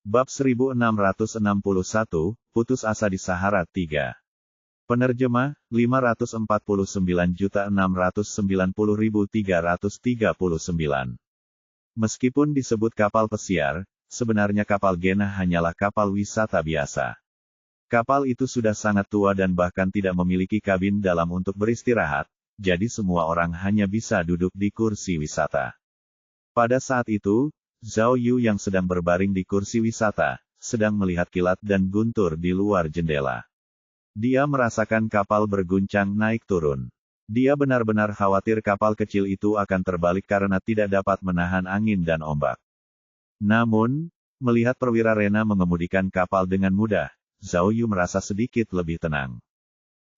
Bab 1661, Putus Asa di Sahara 3. Penerjemah, 549.690.339. Meskipun disebut kapal pesiar, sebenarnya kapal Gena hanyalah kapal wisata biasa. Kapal itu sudah sangat tua dan bahkan tidak memiliki kabin dalam untuk beristirahat, jadi semua orang hanya bisa duduk di kursi wisata. Pada saat itu, Zhao Yu yang sedang berbaring di kursi wisata, sedang melihat kilat dan guntur di luar jendela. Dia merasakan kapal berguncang naik turun. Dia benar-benar khawatir kapal kecil itu akan terbalik karena tidak dapat menahan angin dan ombak. Namun, melihat perwira Rena mengemudikan kapal dengan mudah, Zhao Yu merasa sedikit lebih tenang.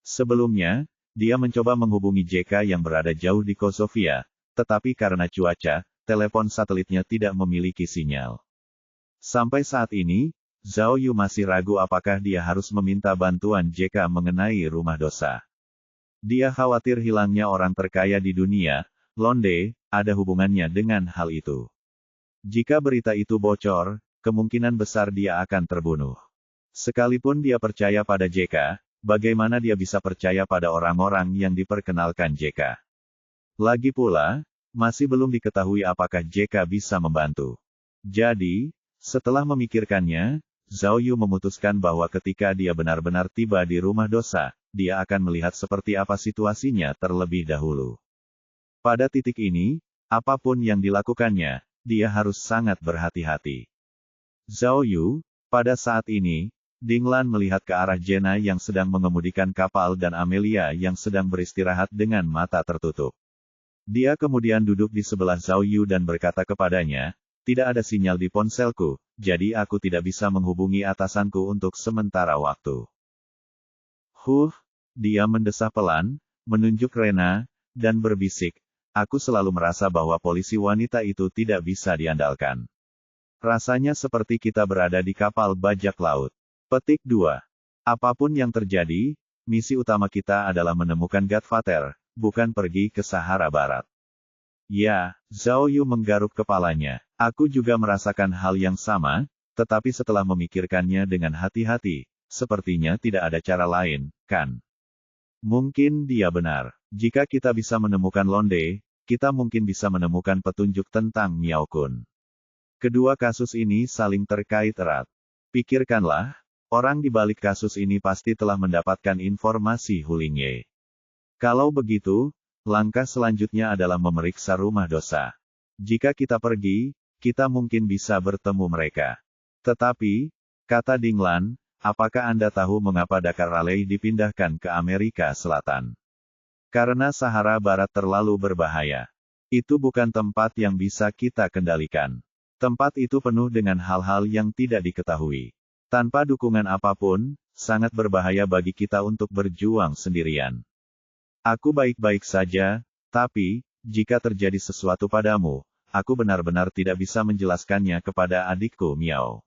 Sebelumnya, dia mencoba menghubungi JK yang berada jauh di Kosovia, tetapi karena cuaca, telepon satelitnya tidak memiliki sinyal. Sampai saat ini, Zhao Yu masih ragu apakah dia harus meminta bantuan JK mengenai rumah dosa. Dia khawatir hilangnya orang terkaya di dunia, Londe, ada hubungannya dengan hal itu. Jika berita itu bocor, kemungkinan besar dia akan terbunuh. Sekalipun dia percaya pada JK, bagaimana dia bisa percaya pada orang-orang yang diperkenalkan JK? Lagi pula, masih belum diketahui apakah JK bisa membantu. Jadi, setelah memikirkannya, Zhao Yu memutuskan bahwa ketika dia benar-benar tiba di rumah dosa, dia akan melihat seperti apa situasinya terlebih dahulu. Pada titik ini, apapun yang dilakukannya, dia harus sangat berhati-hati. Zhao Yu, pada saat ini, Dinglan melihat ke arah Jenna yang sedang mengemudikan kapal dan Amelia yang sedang beristirahat dengan mata tertutup. Dia kemudian duduk di sebelah Zhao Yu dan berkata kepadanya, "Tidak ada sinyal di ponselku, jadi aku tidak bisa menghubungi atasanku untuk sementara waktu." Dia mendesah pelan, menunjuk Rena, dan berbisik, "Aku selalu merasa bahwa polisi wanita itu tidak bisa diandalkan. Rasanya seperti kita berada di kapal bajak laut." Petik 2. Apapun yang terjadi, misi utama kita adalah menemukan Godfather, bukan pergi ke Sahara Barat. Ya, Zhao Yu menggaruk kepalanya. Aku juga merasakan hal yang sama, tetapi setelah memikirkannya dengan hati-hati, sepertinya tidak ada cara lain, kan? Mungkin dia benar. Jika kita bisa menemukan Londe, kita mungkin bisa menemukan petunjuk tentang Miao Kun. Kedua kasus ini saling terkait erat. Pikirkanlah, orang di balik kasus ini pasti telah mendapatkan informasi Hu Lingye. Kalau begitu, langkah selanjutnya adalah memeriksa rumah dosa. Jika kita pergi, kita mungkin bisa bertemu mereka. Tetapi, kata Dinglan, apakah Anda tahu mengapa Dakar Raleigh dipindahkan ke Amerika Selatan? Karena Sahara Barat terlalu berbahaya. Itu bukan tempat yang bisa kita kendalikan. Tempat itu penuh dengan hal-hal yang tidak diketahui. Tanpa dukungan apapun, sangat berbahaya bagi kita untuk berjuang sendirian. Aku baik-baik saja, tapi, jika terjadi sesuatu padamu, aku benar-benar tidak bisa menjelaskannya kepada adikku Miao.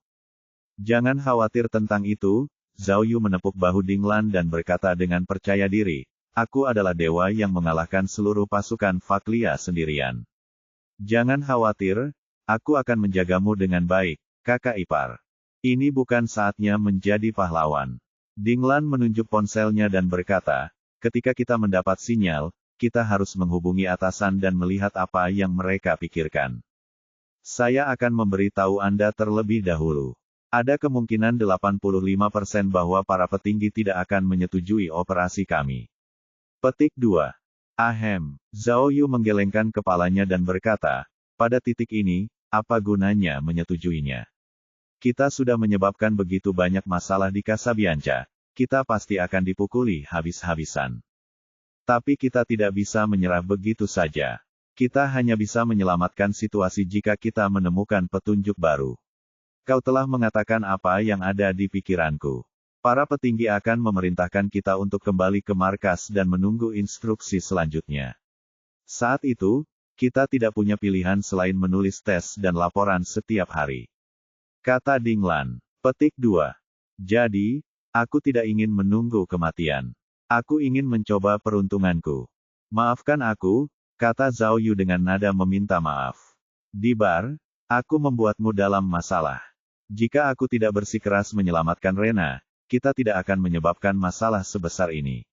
Jangan khawatir tentang itu, Zhao Yu menepuk bahu Dinglan dan berkata dengan percaya diri, aku adalah dewa yang mengalahkan seluruh pasukan Faklia sendirian. Jangan khawatir, aku akan menjagamu dengan baik, kakak ipar. Ini bukan saatnya menjadi pahlawan. Dinglan menunjuk ponselnya dan berkata, ketika kita mendapat sinyal, kita harus menghubungi atasan dan melihat apa yang mereka pikirkan. Saya akan memberitahu Anda terlebih dahulu. Ada kemungkinan 85% bahwa para petinggi tidak akan menyetujui operasi kami. Petik 2. Ahem. Zhao Yu menggelengkan kepalanya dan berkata, pada titik ini, apa gunanya menyetujuinya? Kita sudah menyebabkan begitu banyak masalah di Kasabianca. Kita pasti akan dipukuli habis-habisan. Tapi kita tidak bisa menyerah begitu saja. Kita hanya bisa menyelamatkan situasi jika kita menemukan petunjuk baru. Kau telah mengatakan apa yang ada di pikiranku. Para petinggi akan memerintahkan kita untuk kembali ke markas dan menunggu instruksi selanjutnya. Saat itu, kita tidak punya pilihan selain menulis tes dan laporan setiap hari. Kata Dinglan. Petik 2. Jadi, aku tidak ingin menunggu kematian. Aku ingin mencoba peruntunganku. Maafkan aku, kata Zhao Yu dengan nada meminta maaf. Di bar, aku membuatmu dalam masalah. Jika aku tidak bersikeras menyelamatkan Rena, kita tidak akan menyebabkan masalah sebesar ini.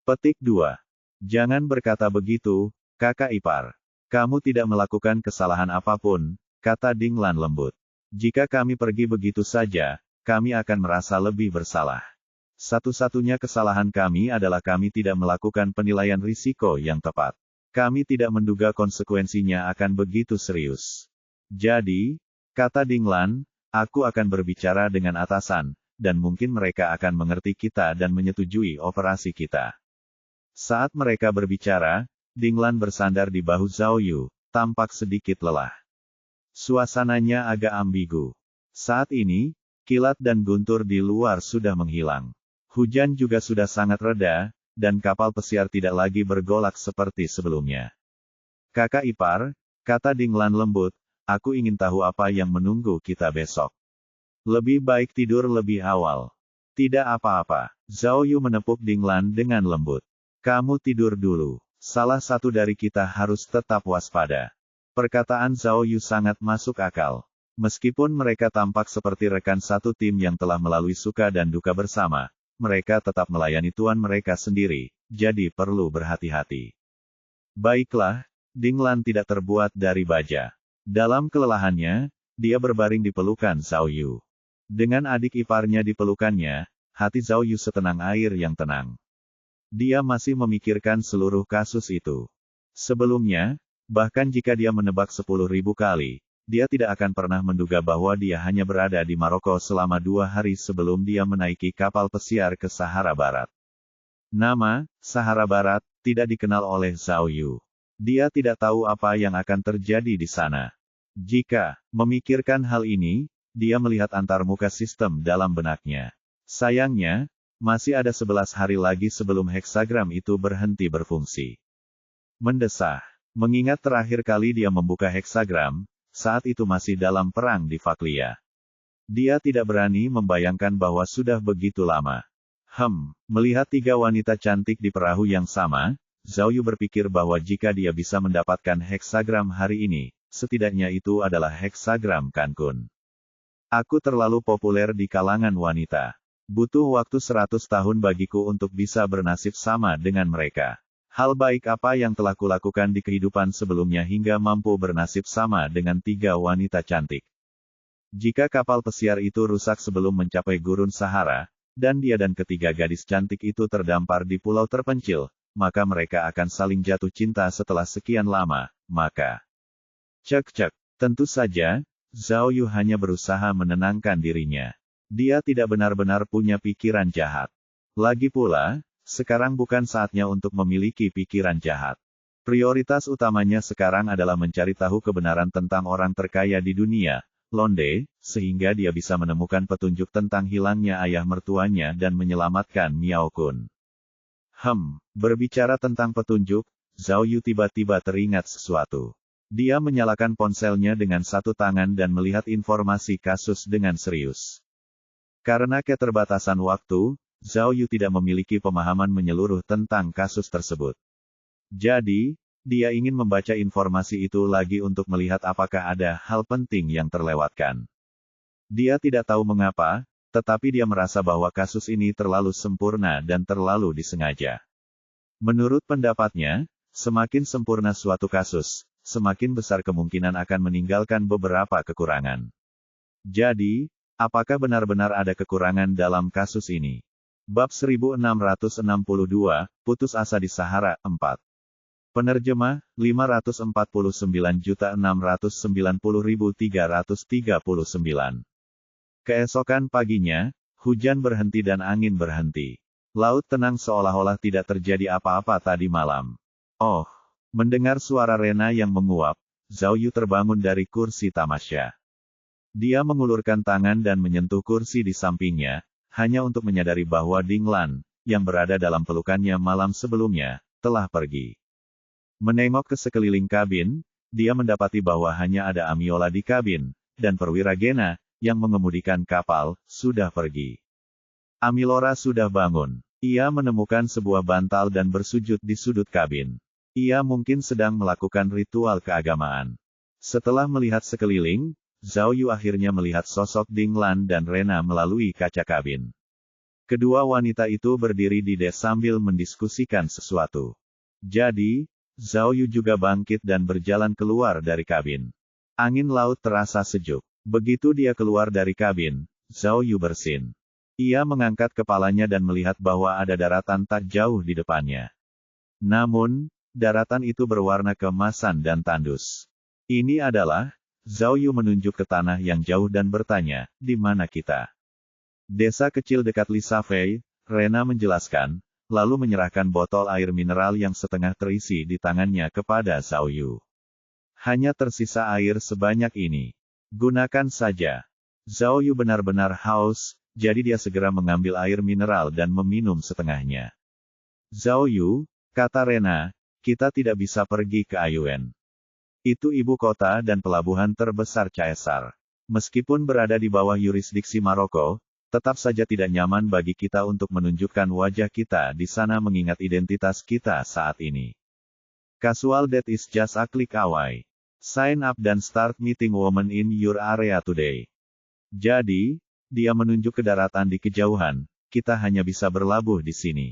Petik 2. Jangan berkata begitu, kakak ipar. Kamu tidak melakukan kesalahan apapun, kata Ding Lan lembut. Jika kami pergi begitu saja, kami akan merasa lebih bersalah. Satu-satunya kesalahan kami adalah kami tidak melakukan penilaian risiko yang tepat. Kami tidak menduga konsekuensinya akan begitu serius. Jadi, kata Ding Lan, aku akan berbicara dengan atasan, dan mungkin mereka akan mengerti kita dan menyetujui operasi kita. Saat mereka berbicara, Ding Lan bersandar di bahu Zhao Yu, tampak sedikit lelah. Suasananya agak ambigu. Saat ini, kilat dan guntur di luar sudah menghilang. Hujan juga sudah sangat reda, dan kapal pesiar tidak lagi bergolak seperti sebelumnya. Kakak ipar, kata Ding Lan lembut, aku ingin tahu apa yang menunggu kita besok. Lebih baik tidur lebih awal. Tidak apa-apa. Zhao Yu menepuk Ding Lan dengan lembut. Kamu tidur dulu. Salah satu dari kita harus tetap waspada. Perkataan Zhao Yu sangat masuk akal. Meskipun mereka tampak seperti rekan satu tim yang telah melalui suka dan duka bersama, mereka tetap melayani tuan mereka sendiri, jadi perlu berhati-hati. Baiklah, Ding Lan tidak terbuat dari baja. Dalam kelelahannya, dia berbaring di pelukan Zhao Yu. Dengan adik iparnya di pelukannya, hati Zhao Yu setenang air yang tenang. Dia masih memikirkan seluruh kasus itu. Sebelumnya, bahkan jika dia menebak 10.000 kali, dia tidak akan pernah menduga bahwa dia hanya berada di Maroko selama 2 hari sebelum dia menaiki kapal pesiar ke Sahara Barat. Nama, Sahara Barat, tidak dikenal oleh Zhao Yu. Dia tidak tahu apa yang akan terjadi di sana. Jika memikirkan hal ini, dia melihat antarmuka sistem dalam benaknya. Sayangnya, masih ada 11 hari lagi sebelum heksagram itu berhenti berfungsi. Mendesah. Mengingat terakhir kali dia membuka heksagram, saat itu masih dalam perang di Faklia. Dia tidak berani membayangkan bahwa sudah begitu lama. Melihat 3 wanita cantik di perahu yang sama, Zhao Yu berpikir bahwa jika dia bisa mendapatkan heksagram hari ini, setidaknya itu adalah heksagram Cancun. Aku terlalu populer di kalangan wanita. Butuh waktu 100 tahun bagiku untuk bisa bernasib sama dengan mereka. Hal baik apa yang telah kulakukan di kehidupan sebelumnya hingga mampu bernasib sama dengan 3 wanita cantik. Jika kapal pesiar itu rusak sebelum mencapai gurun Sahara, dan dia dan ketiga gadis cantik itu terdampar di pulau terpencil, maka mereka akan saling jatuh cinta setelah sekian lama, maka... Cek. Tentu saja, Zhao Yu hanya berusaha menenangkan dirinya. Dia tidak benar-benar punya pikiran jahat. Lagi pula, sekarang bukan saatnya untuk memiliki pikiran jahat. Prioritas utamanya sekarang adalah mencari tahu kebenaran tentang orang terkaya di dunia, Londe, sehingga dia bisa menemukan petunjuk tentang hilangnya ayah mertuanya dan menyelamatkan Miao Kun. Berbicara tentang petunjuk, Zhao Yu tiba-tiba teringat sesuatu. Dia menyalakan ponselnya dengan satu tangan dan melihat informasi kasus dengan serius. Karena keterbatasan waktu, Zhao Yu tidak memiliki pemahaman menyeluruh tentang kasus tersebut. Jadi, dia ingin membaca informasi itu lagi untuk melihat apakah ada hal penting yang terlewatkan. Dia tidak tahu mengapa, tetapi dia merasa bahwa kasus ini terlalu sempurna dan terlalu disengaja. Menurut pendapatnya, semakin sempurna suatu kasus, semakin besar kemungkinan akan meninggalkan beberapa kekurangan. Jadi, apakah benar-benar ada kekurangan dalam kasus ini? Bab 1662, Putus Asa di Sahara, 4. Penerjemah, 549.690.339. Keesokan paginya, hujan berhenti dan angin berhenti. Laut tenang seolah-olah tidak terjadi apa-apa tadi malam. Oh, mendengar suara Rena yang menguap, Zhao Yu terbangun dari kursi tamasya. Dia mengulurkan tangan dan menyentuh kursi di sampingnya, hanya untuk menyadari bahwa Ding Lan, yang berada dalam pelukannya malam sebelumnya, telah pergi. Menengok ke sekeliling kabin, dia mendapati bahwa hanya ada Amiola di kabin, dan perwira Gena, yang mengemudikan kapal, sudah pergi. Amilora sudah bangun. Ia menemukan sebuah bantal dan bersujud di sudut kabin. Ia mungkin sedang melakukan ritual keagamaan. Setelah melihat sekeliling, Zhao Yu akhirnya melihat sosok Ding Lan dan Rena melalui kaca kabin. Kedua wanita itu berdiri di dek sambil mendiskusikan sesuatu. Jadi, Zhao Yu juga bangkit dan berjalan keluar dari kabin. Angin laut terasa sejuk. Begitu dia keluar dari kabin, Zhao Yu bersin. Ia mengangkat kepalanya dan melihat bahwa ada daratan tak jauh di depannya. Namun, daratan itu berwarna keemasan dan tandus. Ini adalah, Zhao Yu menunjuk ke tanah yang jauh dan bertanya, di mana kita? Desa kecil dekat Lisafei, Rena menjelaskan, lalu menyerahkan botol air mineral yang setengah terisi di tangannya kepada Zhao Yu. Hanya tersisa air sebanyak ini. Gunakan saja. Zhao Yu benar-benar haus, jadi dia segera mengambil air mineral dan meminum setengahnya. Zhao Yu, kata Rena, kita tidak bisa pergi ke Ayuan. Itu ibu kota dan pelabuhan terbesar Caesar. Meskipun berada di bawah yurisdiksi Maroko, tetap saja tidak nyaman bagi kita untuk menunjukkan wajah kita di sana mengingat identitas kita saat ini. Casual date is just a click away. Sign up dan start meeting women in your area today. Jadi, dia menunjuk ke daratan di kejauhan, kita hanya bisa berlabuh di sini.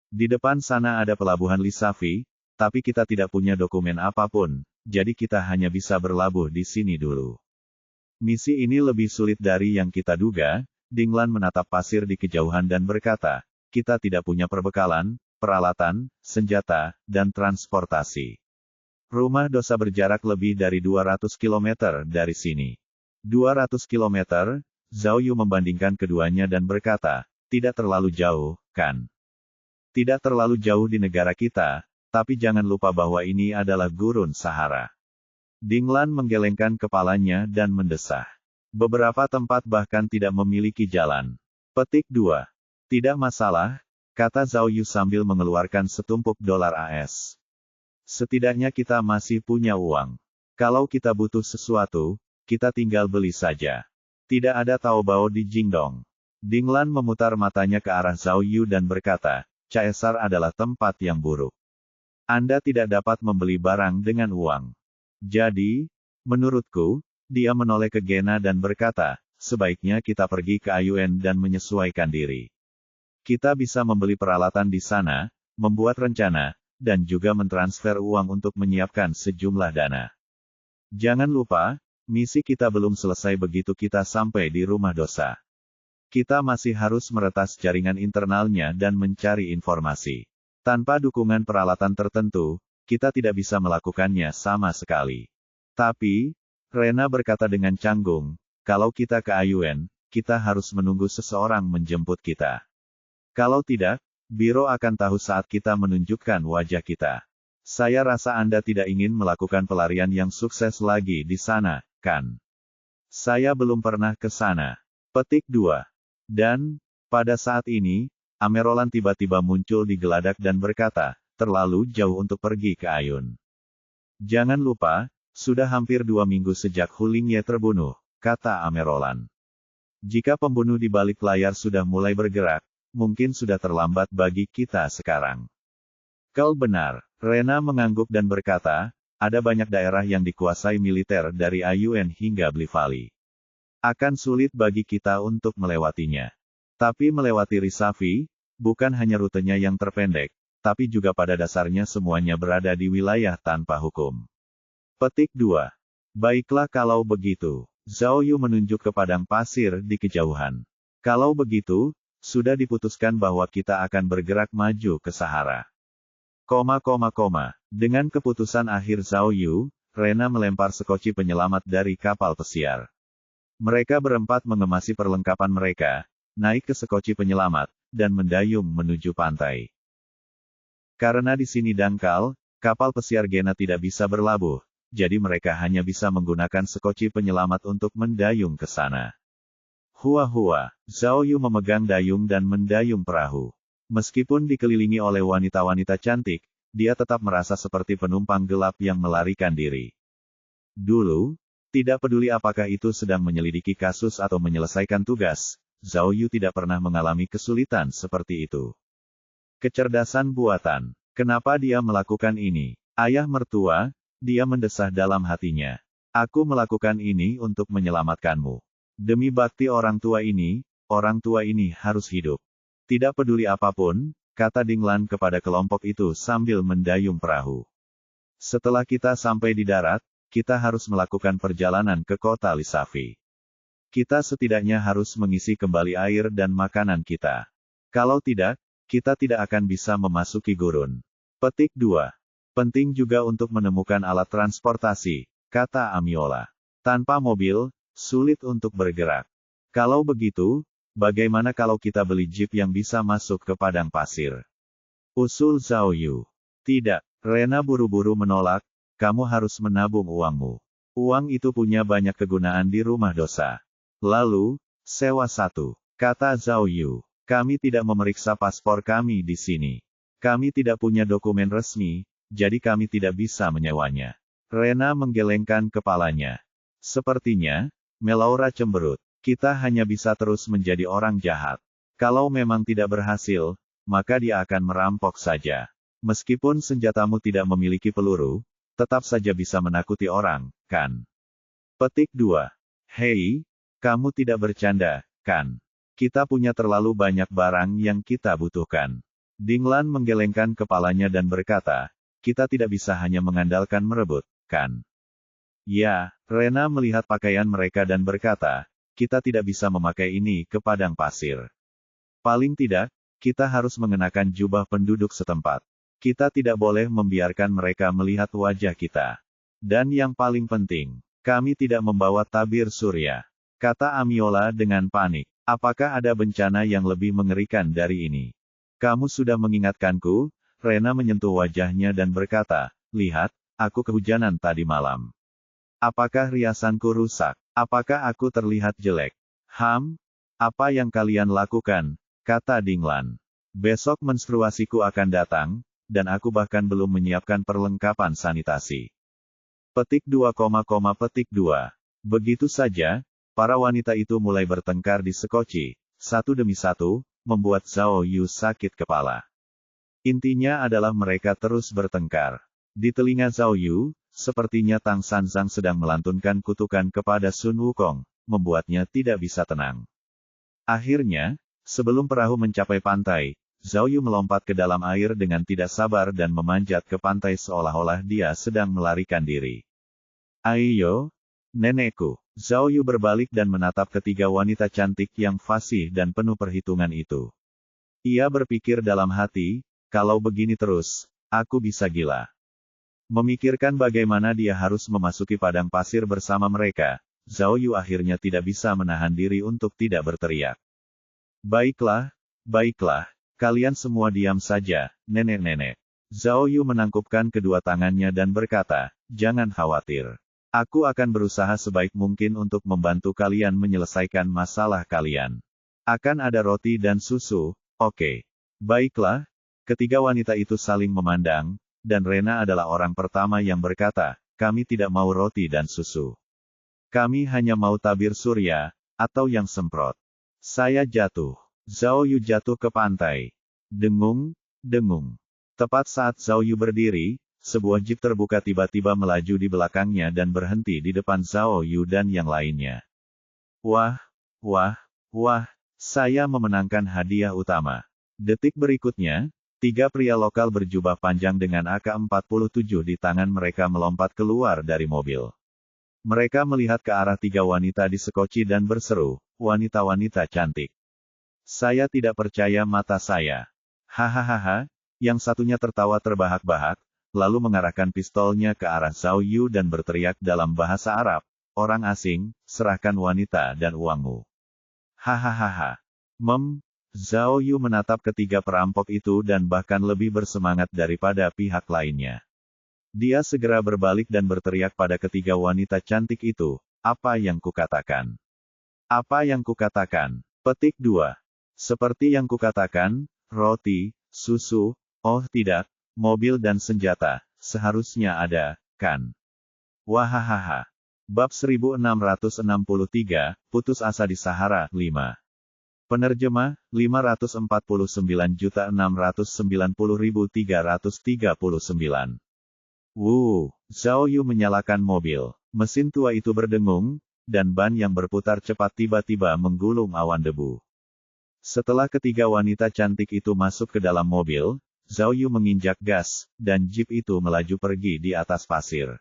Di depan sana ada pelabuhan Lisafei, tapi kita tidak punya dokumen apapun, jadi kita hanya bisa berlabuh di sini dulu. Misi ini lebih sulit dari yang kita duga. Ding Lan menatap pasir di kejauhan dan berkata, kita tidak punya perbekalan, peralatan, senjata, dan transportasi. Rumah dosa berjarak lebih dari 200 km dari sini. 200 km, Zhao Yu membandingkan keduanya dan berkata, tidak terlalu jauh, kan? Tidak terlalu jauh di negara kita, tapi jangan lupa bahwa ini adalah gurun Sahara. Ding Lan menggelengkan kepalanya dan mendesah. Beberapa tempat bahkan tidak memiliki jalan. Petik 2. Tidak masalah, kata Zhao Yu sambil mengeluarkan setumpuk dolar AS. Setidaknya kita masih punya uang. Kalau kita butuh sesuatu, kita tinggal beli saja. Tidak ada Taobao di Jingdong. Ding Lan memutar matanya ke arah Zhao Yu dan berkata, Caesar adalah tempat yang buruk. Anda tidak dapat membeli barang dengan uang. Jadi, menurutku, dia menoleh ke Gena dan berkata, sebaiknya kita pergi ke Ayuan dan menyesuaikan diri. Kita bisa membeli peralatan di sana, membuat rencana, dan juga mentransfer uang untuk menyiapkan sejumlah dana. Jangan lupa, misi kita belum selesai begitu kita sampai di rumah dosa. Kita masih harus meretas jaringan internalnya dan mencari informasi. Tanpa dukungan peralatan tertentu, kita tidak bisa melakukannya sama sekali. Tapi, Rena berkata dengan canggung, kalau kita ke Ayuan, kita harus menunggu seseorang menjemput kita. Kalau tidak, Biro akan tahu saat kita menunjukkan wajah kita. Saya rasa Anda tidak ingin melakukan pelarian yang sukses lagi di sana, kan? Saya belum pernah ke sana. Petik 2. Dan, pada saat ini, Amerolan tiba-tiba muncul di geladak dan berkata, terlalu jauh untuk pergi ke Ayun. Jangan lupa, sudah hampir 2 minggu sejak Hu Lingye terbunuh, kata Amerolan. Jika pembunuh di balik layar sudah mulai bergerak, mungkin sudah terlambat bagi kita sekarang. Kau benar, Rena mengangguk dan berkata, ada banyak daerah yang dikuasai militer dari Ayuan hingga Bli Valley. Akan sulit bagi kita untuk melewatinya. Tapi melewati Lisafei, bukan hanya rutenya yang terpendek, tapi juga pada dasarnya semuanya berada di wilayah tanpa hukum. Petik 2. Baiklah kalau begitu, Zhao Yu menunjuk ke padang pasir di kejauhan. Kalau begitu, sudah diputuskan bahwa kita akan bergerak maju ke Sahara. Dengan keputusan akhir Zhao Yu, Rena melempar sekoci penyelamat dari kapal pesiar. Mereka berempat mengemasi perlengkapan mereka, naik ke sekoci penyelamat, dan mendayung menuju pantai. Karena di sini dangkal, kapal pesiar Gena tidak bisa berlabuh, jadi mereka hanya bisa menggunakan sekoci penyelamat untuk mendayung ke sana. Hua-hua, Zhao Yu memegang dayung dan mendayung perahu. Meskipun dikelilingi oleh wanita-wanita cantik, dia tetap merasa seperti penumpang gelap yang melarikan diri. Dulu, tidak peduli apakah itu sedang menyelidiki kasus atau menyelesaikan tugas, Zhao Yu tidak pernah mengalami kesulitan seperti itu. Kecerdasan buatan. Kenapa dia melakukan ini? Ayah mertua, dia mendesah dalam hatinya. Aku melakukan ini untuk menyelamatkanmu. Demi bakti orang tua ini harus hidup. Tidak peduli apapun, kata Dinglan kepada kelompok itu sambil mendayung perahu. Setelah kita sampai di darat, kita harus melakukan perjalanan ke kota Lisafi. Kita setidaknya harus mengisi kembali air dan makanan kita. Kalau tidak, kita tidak akan bisa memasuki gurun. Petik 2. Penting juga untuk menemukan alat transportasi, kata Amiola. Tanpa mobil, sulit untuk bergerak. Kalau begitu, bagaimana kalau kita beli jeep yang bisa masuk ke padang pasir? Usul Zhao Yu. Tidak, Rena buru-buru menolak, kamu harus menabung uangmu. Uang itu punya banyak kegunaan di rumah dosa. Lalu, sewa satu, kata Zhao Yu. Kami tidak memeriksa paspor kami di sini. Kami tidak punya dokumen resmi, jadi kami tidak bisa menyewanya. Rena menggelengkan kepalanya. Sepertinya, Melaura cemberut. Kita hanya bisa terus menjadi orang jahat. Kalau memang tidak berhasil, maka dia akan merampok saja. Meskipun senjatamu tidak memiliki peluru, tetap saja bisa menakuti orang, kan? Petik 2. Hei, kamu tidak bercanda, kan? Kita punya terlalu banyak barang yang kita butuhkan. Dinglan menggelengkan kepalanya dan berkata, kita tidak bisa hanya mengandalkan merebut, kan? Ya, Rena melihat pakaian mereka dan berkata, kita tidak bisa memakai ini ke padang pasir. Paling tidak, kita harus mengenakan jubah penduduk setempat. Kita tidak boleh membiarkan mereka melihat wajah kita. Dan yang paling penting, kami tidak membawa tabir surya, kata Amiola dengan panik. Apakah ada bencana yang lebih mengerikan dari ini? Kamu sudah mengingatkanku. Rena menyentuh wajahnya dan berkata, lihat, aku kehujanan tadi malam. Apakah riasanku rusak? Apakah aku terlihat jelek? Apa yang kalian lakukan? Kata Dinglan. Besok menstruasiku akan datang, dan aku bahkan belum menyiapkan perlengkapan sanitasi. Petik 2, petik 2. Begitu saja, para wanita itu mulai bertengkar di sekoci, satu demi satu, membuat Zhao Yu sakit kepala. Intinya adalah mereka terus bertengkar. Di telinga Zhao Yu, sepertinya Tang Sanzang sedang melantunkan kutukan kepada Sun Wukong, membuatnya tidak bisa tenang. Akhirnya, sebelum perahu mencapai pantai, Zhao Yu melompat ke dalam air dengan tidak sabar dan memanjat ke pantai seolah-olah dia sedang melarikan diri. Ayo, nenekku. Zhao Yu berbalik dan menatap ketiga wanita cantik yang fasih dan penuh perhitungan itu. Ia berpikir dalam hati, kalau begini terus, aku bisa gila. Memikirkan bagaimana dia harus memasuki padang pasir bersama mereka, Zhao Yu akhirnya tidak bisa menahan diri untuk tidak berteriak. Baiklah, kalian semua diam saja, nenek-nenek. Zhao Yu menangkupkan kedua tangannya dan berkata, jangan khawatir. Aku akan berusaha sebaik mungkin untuk membantu kalian menyelesaikan masalah kalian. Akan ada roti dan susu, oke. Baiklah, ketiga wanita itu saling memandang, dan Rena adalah orang pertama yang berkata, kami tidak mau roti dan susu. Kami hanya mau tabir surya, atau yang semprot. Saya jatuh. Zhao Yu jatuh ke pantai. Dengung, dengung. Tepat saat Zhao Yu berdiri, sebuah jeep terbuka tiba-tiba melaju di belakangnya dan berhenti di depan Zhao Yu dan yang lainnya. Wah, saya memenangkan hadiah utama. Detik berikutnya, tiga pria lokal berjubah panjang dengan AK-47 di tangan mereka melompat keluar dari mobil. Mereka melihat ke arah tiga wanita di sekoci dan berseru, wanita-wanita cantik. Saya tidak percaya mata saya. Hahaha, yang satunya tertawa terbahak-bahak, lalu mengarahkan pistolnya ke arah Zhao Yu dan berteriak dalam bahasa Arab, orang asing, serahkan wanita dan uangmu. Hahaha. Zhao Yu menatap ketiga perampok itu dan bahkan lebih bersemangat daripada pihak lainnya. Dia segera berbalik dan berteriak pada ketiga wanita cantik itu, apa yang kukatakan? Apa yang kukatakan? Petik 2. Seperti yang kukatakan, roti, susu, oh tidak, mobil dan senjata, seharusnya ada, kan? Wahahaha. Bab 1663, Putus Asa di Sahara, 5. Penerjemah, 549.690.339. Zhao Yu menyalakan mobil. Mesin tua itu berdengung, dan ban yang berputar cepat tiba-tiba menggulung awan debu. Setelah ketiga wanita cantik itu masuk ke dalam mobil, Zhao Yu menginjak gas, dan jeep itu melaju pergi di atas pasir.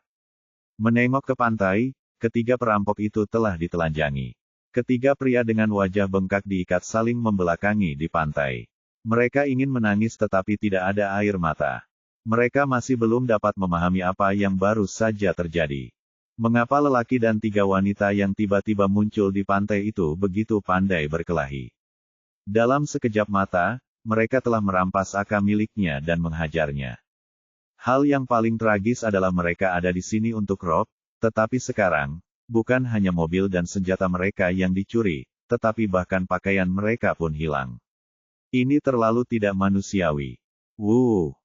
Menengok ke pantai, ketiga perampok itu telah ditelanjangi. Ketiga pria dengan wajah bengkak diikat saling membelakangi di pantai. Mereka ingin menangis tetapi tidak ada air mata. Mereka masih belum dapat memahami apa yang baru saja terjadi. Mengapa lelaki dan tiga wanita yang tiba-tiba muncul di pantai itu begitu pandai berkelahi? Dalam sekejap mata, mereka telah merampas AK miliknya dan menghajarnya. Hal yang paling tragis adalah mereka ada di sini untuk rob, tetapi sekarang, bukan hanya mobil dan senjata mereka yang dicuri, tetapi bahkan pakaian mereka pun hilang. Ini terlalu tidak manusiawi.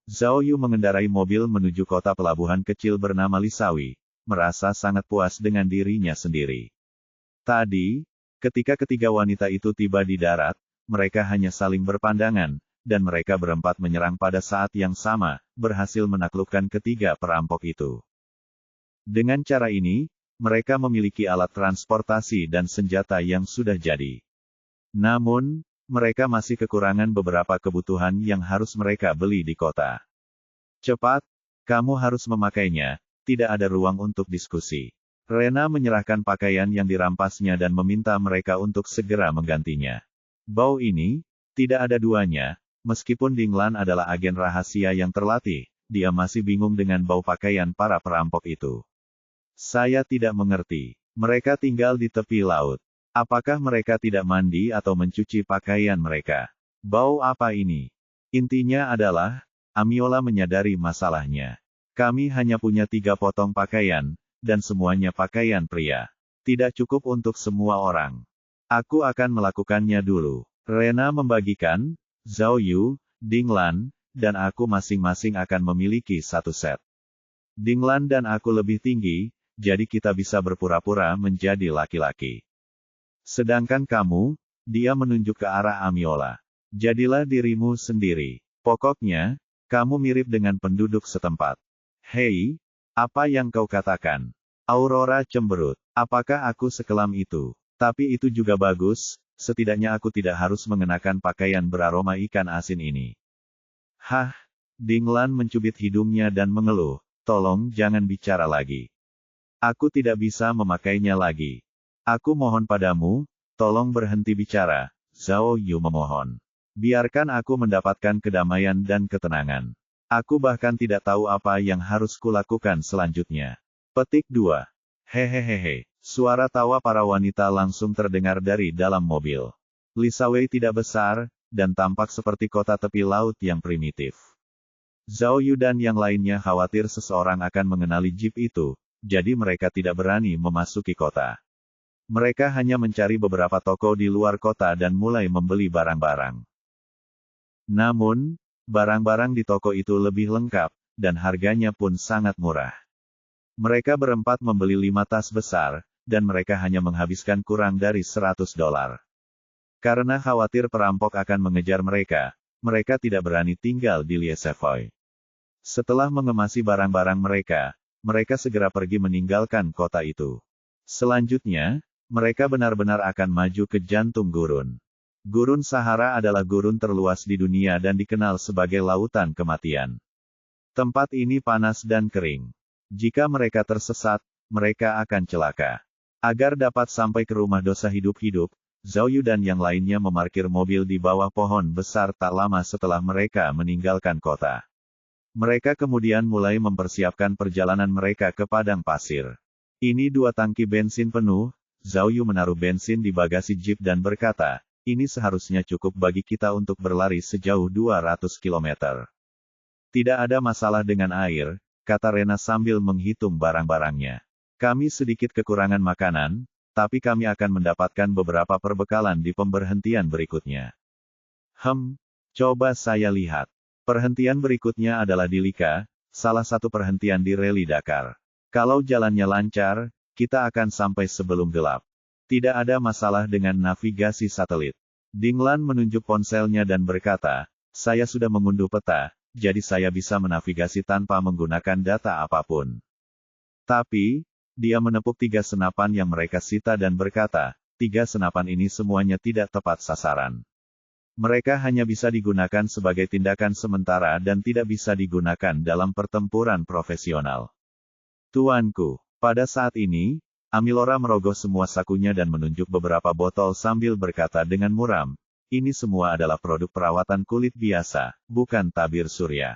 Zhao Yu mengendarai mobil menuju kota pelabuhan kecil bernama Lisawi, merasa sangat puas dengan dirinya sendiri. Tadi, ketika ketiga wanita itu tiba di darat, mereka hanya saling berpandangan, dan mereka berempat menyerang pada saat yang sama, berhasil menaklukkan ketiga perampok itu. Dengan cara ini, mereka memiliki alat transportasi dan senjata yang sudah jadi. Namun, mereka masih kekurangan beberapa kebutuhan yang harus mereka beli di kota. Cepat, kamu harus memakainya, tidak ada ruang untuk diskusi. Rena menyerahkan pakaian yang dirampasnya dan meminta mereka untuk segera menggantinya. Bau ini, tidak ada duanya, meskipun Dinglan adalah agen rahasia yang terlatih, dia masih bingung dengan bau pakaian para perampok itu. Saya tidak mengerti. Mereka tinggal di tepi laut. Apakah mereka tidak mandi atau mencuci pakaian mereka? Bau apa ini? Intinya adalah, Amiola menyadari masalahnya. Kami hanya punya 3 potong pakaian, dan semuanya pakaian pria. Tidak cukup untuk semua orang. Aku akan melakukannya dulu. Rena membagikan, Zhao Yu, Dinglan, dan aku masing-masing akan memiliki 1 set. Dinglan dan aku lebih tinggi, jadi kita bisa berpura-pura menjadi laki-laki. Sedangkan kamu, dia menunjuk ke arah Amiola. Jadilah dirimu sendiri. Pokoknya, kamu mirip dengan penduduk setempat. Hei, apa yang kau katakan? Aurora cemberut. Apakah aku sekelam itu? Tapi itu juga bagus, setidaknya aku tidak harus mengenakan pakaian beraroma ikan asin ini. Hah, Dinglan mencubit hidungnya dan mengeluh, tolong jangan bicara lagi. Aku tidak bisa memakainya lagi. Aku mohon padamu, tolong berhenti bicara, Zhao Yu memohon. Biarkan aku mendapatkan kedamaian dan ketenangan. Aku bahkan tidak tahu apa yang harus kulakukan selanjutnya. Petik 2. Hehehehe. Suara tawa para wanita langsung terdengar dari dalam mobil. Lisawei tidak besar, dan tampak seperti kota tepi laut yang primitif. Zhao Yu dan yang lainnya khawatir seseorang akan mengenali jeep itu, jadi mereka tidak berani memasuki kota. Mereka hanya mencari beberapa toko di luar kota dan mulai membeli barang-barang. Namun, barang-barang di toko itu lebih lengkap, dan harganya pun sangat murah. Mereka berempat membeli 5 tas besar, dan mereka hanya menghabiskan kurang dari $100. Karena khawatir perampok akan mengejar mereka, mereka tidak berani tinggal di Liesevoi. Setelah mengemasi barang-barang mereka, mereka segera pergi meninggalkan kota itu. Selanjutnya, mereka benar-benar akan maju ke jantung gurun. Gurun Sahara adalah gurun terluas di dunia dan dikenal sebagai lautan kematian. Tempat ini panas dan kering. Jika mereka tersesat, mereka akan celaka. Agar dapat sampai ke rumah dosa hidup-hidup, Zhao Yu dan yang lainnya memarkir mobil di bawah pohon besar tak lama setelah mereka meninggalkan kota. Mereka kemudian mulai mempersiapkan perjalanan mereka ke padang pasir. Ini 2 tangki bensin penuh, Zhao Yu menaruh bensin di bagasi jeep dan berkata, ini seharusnya cukup bagi kita untuk berlari sejauh 200 km. Tidak ada masalah dengan air, kata Rena sambil menghitung barang-barangnya. Kami sedikit kekurangan makanan, tapi kami akan mendapatkan beberapa perbekalan di pemberhentian berikutnya. Coba saya lihat. Perhentian berikutnya adalah di Lika, salah satu perhentian di Rally Dakar. Kalau jalannya lancar, kita akan sampai sebelum gelap. Tidak ada masalah dengan navigasi satelit. Dinglan menunjuk ponselnya dan berkata, saya sudah mengunduh peta, jadi saya bisa menavigasi tanpa menggunakan data apapun. Tapi, dia menepuk 3 senapan yang mereka sita dan berkata, 3 senapan ini semuanya tidak tepat sasaran. Mereka hanya bisa digunakan sebagai tindakan sementara dan tidak bisa digunakan dalam pertempuran profesional. Tuanku, pada saat ini, Amilora merogoh semua sakunya dan menunjuk beberapa botol sambil berkata dengan muram, ini semua adalah produk perawatan kulit biasa, bukan tabir surya.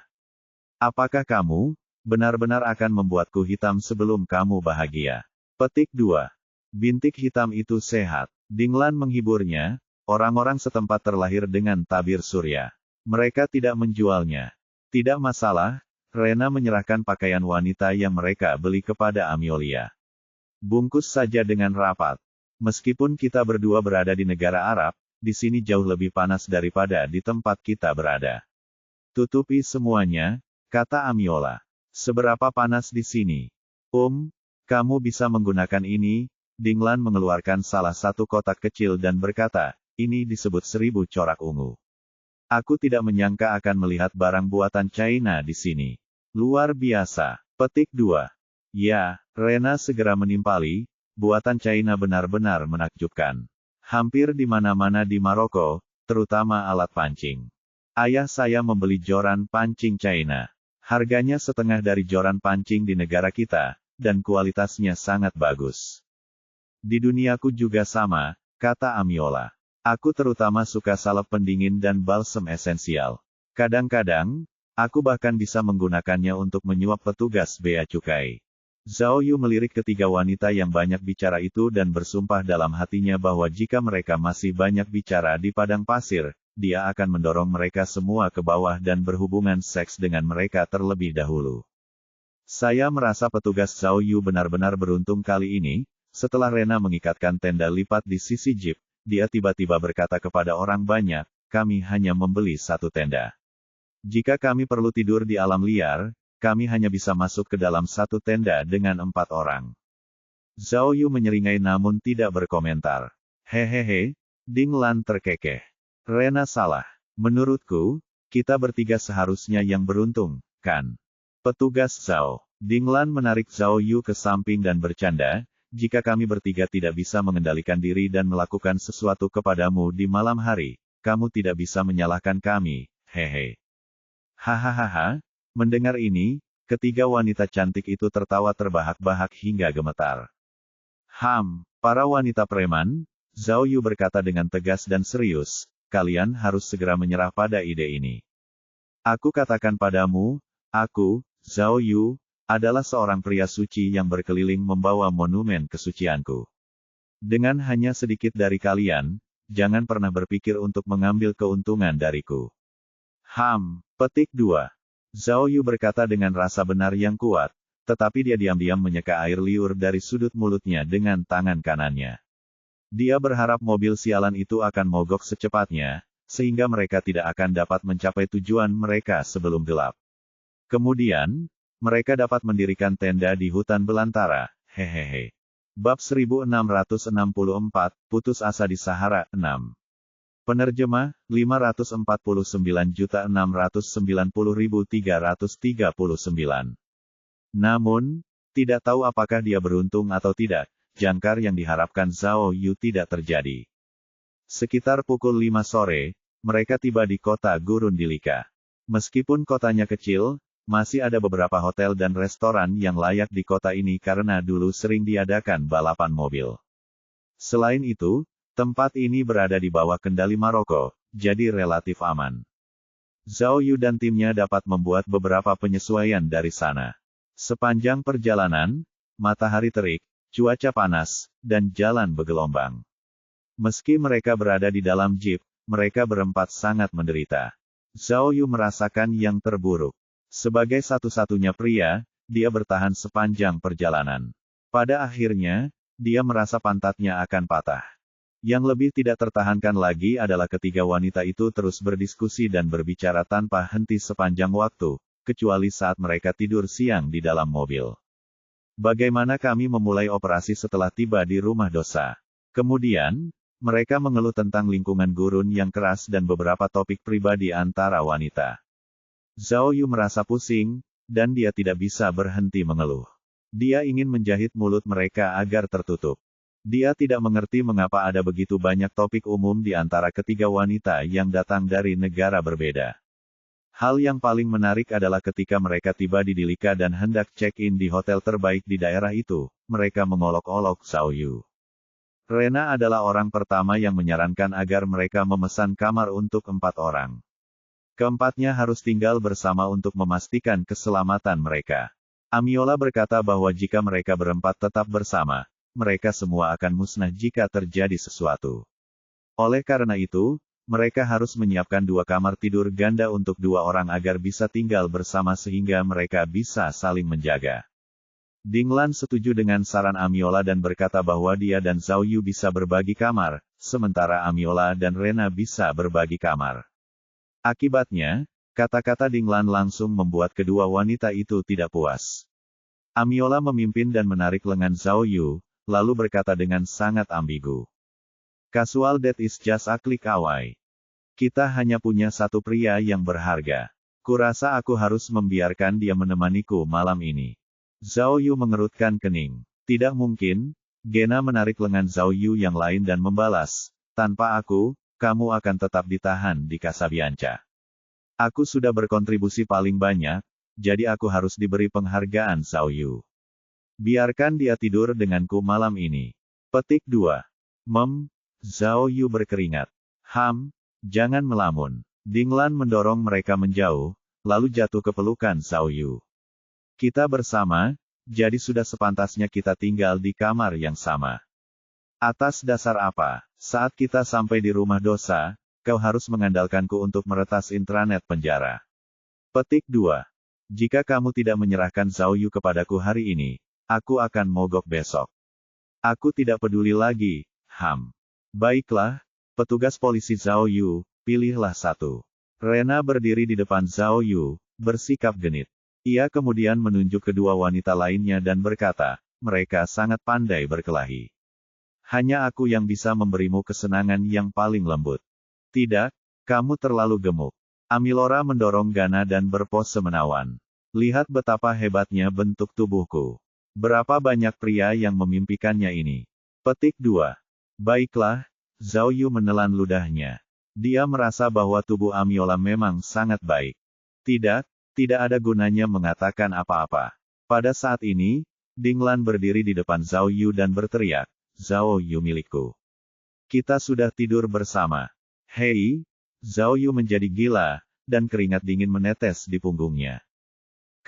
Apakah kamu benar-benar akan membuatku hitam sebelum kamu bahagia? Petik 2. Bintik hitam itu sehat. Dinglan menghiburnya, orang-orang setempat terlahir dengan tabir surya. Mereka tidak menjualnya. Tidak masalah, Rena menyerahkan pakaian wanita yang mereka beli kepada Amelia. Bungkus saja dengan rapat. Meskipun kita berdua berada di negara Arab, di sini jauh lebih panas daripada di tempat kita berada. Tutupi semuanya, kata Amiola. Seberapa panas di sini? Kamu bisa menggunakan ini. Dinglan mengeluarkan salah satu kotak kecil dan berkata, ini disebut 1000 corak ungu. Aku tidak menyangka akan melihat barang buatan China di sini. Luar biasa. Petik 2. Ya, Rena segera menimpali, buatan China benar-benar menakjubkan. Hampir di mana-mana di Maroko, terutama alat pancing. Ayah saya membeli joran pancing China. Harganya setengah dari joran pancing di negara kita, dan kualitasnya sangat bagus. Di duniaku juga sama, kata Amiola. Aku terutama suka salep pendingin dan balsem esensial. Kadang-kadang, aku bahkan bisa menggunakannya untuk menyuap petugas bea cukai. Zhao Yu melirik ketiga wanita yang banyak bicara itu dan bersumpah dalam hatinya bahwa jika mereka masih banyak bicara di padang pasir, dia akan mendorong mereka semua ke bawah dan berhubungan seks dengan mereka terlebih dahulu. Saya merasa petugas Zhao Yu benar-benar beruntung kali ini. Setelah Rena mengikatkan tenda lipat di sisi jeep, dia tiba-tiba berkata kepada orang banyak, kami hanya membeli 1 tenda. Jika kami perlu tidur di alam liar, kami hanya bisa masuk ke dalam 1 tenda dengan 4 orang. Zhao Yu menyeringai namun tidak berkomentar. Hehehe, Dinglan terkekeh. Rena salah. Menurutku, kita bertiga seharusnya yang beruntung, kan? Petugas Zhao. Dinglan menarik Zhao Yu ke samping dan bercanda, jika kami bertiga tidak bisa mengendalikan diri dan melakukan sesuatu kepadamu di malam hari, kamu tidak bisa menyalahkan kami, hehe. Hahaha, mendengar ini, ketiga wanita cantik itu tertawa terbahak-bahak hingga gemetar. Para wanita preman, Zhao Yu berkata dengan tegas dan serius, kalian harus segera menyerah pada ide ini. Aku katakan padamu, aku, Zhao Yu, adalah seorang pria suci yang berkeliling membawa monumen kesucianku. Dengan hanya sedikit dari kalian, jangan pernah berpikir untuk mengambil keuntungan dariku. Petik 2. Zhao Yu berkata dengan rasa benar yang kuat, tetapi dia diam-diam menyeka air liur dari sudut mulutnya dengan tangan kanannya. Dia berharap mobil sialan itu akan mogok secepatnya, sehingga mereka tidak akan dapat mencapai tujuan mereka sebelum gelap. Kemudian, mereka dapat mendirikan tenda di hutan belantara, hehehe. Bab 1664, Putus Asa di Sahara, 6. Penerjemah, 549.690.339. Namun, tidak tahu apakah dia beruntung atau tidak, jangkar yang diharapkan Zhao Yu tidak terjadi. Sekitar pukul 5 sore, mereka tiba di kota Gurun Dilika. Meskipun kotanya kecil, masih ada beberapa hotel dan restoran yang layak di kota ini karena dulu sering diadakan balapan mobil. Selain itu, tempat ini berada di bawah kendali Maroko, jadi relatif aman. Zhao Yu dan timnya dapat membuat beberapa penyesuaian dari sana. Sepanjang perjalanan, matahari terik, cuaca panas, dan jalan bergelombang. Meski mereka berada di dalam jeep, mereka berempat sangat menderita. Zhao Yu merasakan yang terburuk. Sebagai satu-satunya pria, dia bertahan sepanjang perjalanan. Pada akhirnya, dia merasa pantatnya akan patah. Yang lebih tidak tertahankan lagi adalah ketiga wanita itu terus berdiskusi dan berbicara tanpa henti sepanjang waktu, kecuali saat mereka tidur siang di dalam mobil. Bagaimana kami memulai operasi setelah tiba di rumah dosa? Kemudian, mereka mengeluh tentang lingkungan gurun yang keras dan beberapa topik pribadi antara wanita. Zhao Yu merasa pusing, dan dia tidak bisa berhenti mengeluh. Dia ingin menjahit mulut mereka agar tertutup. Dia tidak mengerti mengapa ada begitu banyak topik umum di antara ketiga wanita yang datang dari negara berbeda. Hal yang paling menarik adalah ketika mereka tiba di Dilika dan hendak check-in di hotel terbaik di daerah itu, mereka mengolok-olok Zhao Yu. Rena adalah orang pertama yang menyarankan agar mereka memesan kamar untuk 4 orang. Keempatnya harus tinggal bersama untuk memastikan keselamatan mereka. Amiola berkata bahwa jika mereka berempat tetap bersama, mereka semua akan musnah jika terjadi sesuatu. Oleh karena itu, mereka harus menyiapkan 2 kamar tidur ganda untuk 2 orang agar bisa tinggal bersama sehingga mereka bisa saling menjaga. Ding Lan setuju dengan saran Amiola dan berkata bahwa dia dan Zhao Yu bisa berbagi kamar, sementara Amiola dan Rena bisa berbagi kamar. Akibatnya, kata-kata Ding Lan langsung membuat kedua wanita itu tidak puas. Amiola memimpin dan menarik lengan Zhao Yu, lalu berkata dengan sangat ambigu. Casual date is just a click away. Kita hanya punya satu pria yang berharga. Kurasa aku harus membiarkan dia menemaniku malam ini. Zhao Yu mengerutkan kening. Tidak mungkin. Gena menarik lengan Zhao Yu yang lain dan membalas, tanpa aku, kamu akan tetap ditahan di Casabianca. Aku sudah berkontribusi paling banyak, jadi aku harus diberi penghargaan Zhao Yu. Biarkan dia tidur denganku malam ini. Petik 2. Zhao Yu berkeringat. Jangan melamun. Ding Lan mendorong mereka menjauh, lalu jatuh ke pelukan Zhao Yu. Kita bersama, jadi sudah sepantasnya kita tinggal di kamar yang sama. Atas dasar apa, saat kita sampai di rumah dosa, kau harus mengandalkanku untuk meretas intranet penjara. Petik 2. Jika kamu tidak menyerahkan Zhao Yu kepadaku hari ini, aku akan mogok besok. Aku tidak peduli lagi, Baiklah, petugas polisi Zhao Yu, pilihlah satu. Rena berdiri di depan Zhao Yu, bersikap genit. Ia kemudian menunjuk kedua wanita lainnya dan berkata, mereka sangat pandai berkelahi. Hanya aku yang bisa memberimu kesenangan yang paling lembut. Tidak, kamu terlalu gemuk. Amilora mendorong Gana dan berpose menawan. Lihat betapa hebatnya bentuk tubuhku. Berapa banyak pria yang memimpikannya ini. Petik 2. Baiklah, Zhao Yu menelan ludahnya. Dia merasa bahwa tubuh Amiola memang sangat baik. Tidak ada gunanya mengatakan apa-apa. Pada saat ini, Ding Lan berdiri di depan Zhao Yu dan berteriak, Zhao Yu milikku. Kita sudah tidur bersama. Hei, Zhao Yu menjadi gila, dan keringat dingin menetes di punggungnya.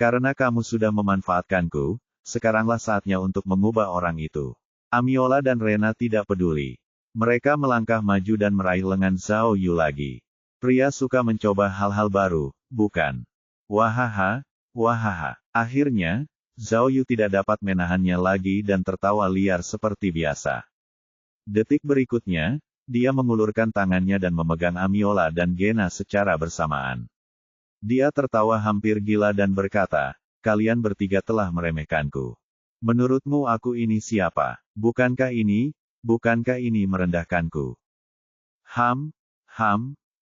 Karena kamu sudah memanfaatkanku, sekaranglah saatnya untuk mengubah orang itu. Amiola dan Rena tidak peduli. Mereka melangkah maju dan meraih lengan Zhao Yu lagi. Pria suka mencoba hal-hal baru, bukan? Wahaha. Akhirnya, Zhao Yu tidak dapat menahannya lagi dan tertawa liar seperti biasa. Detik berikutnya, dia mengulurkan tangannya dan memegang Amiola dan Gena secara bersamaan. Dia tertawa hampir gila dan berkata, kalian bertiga telah meremehkanku. Menurutmu aku ini siapa? Bukankah ini merendahkanku?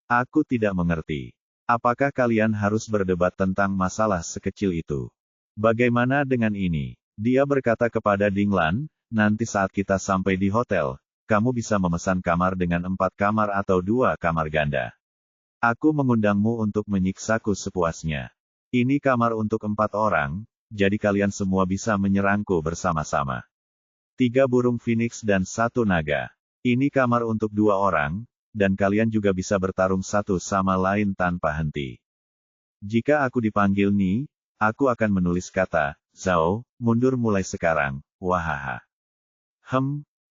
Aku tidak mengerti. Apakah kalian harus berdebat tentang masalah sekecil itu? Bagaimana dengan ini? Dia berkata kepada Ding Lan, nanti saat kita sampai di hotel, kamu bisa memesan kamar dengan 4 kamar atau 2 kamar ganda. Aku mengundangmu untuk menyiksaku sepuasnya. Ini kamar untuk 4 orang, jadi kalian semua bisa menyerangku bersama-sama. 3 burung phoenix dan 1 naga. Ini kamar untuk 2 orang, dan kalian juga bisa bertarung satu sama lain tanpa henti. Jika aku dipanggil nih, aku akan menulis kata, Zhao, mundur mulai sekarang, wahaha.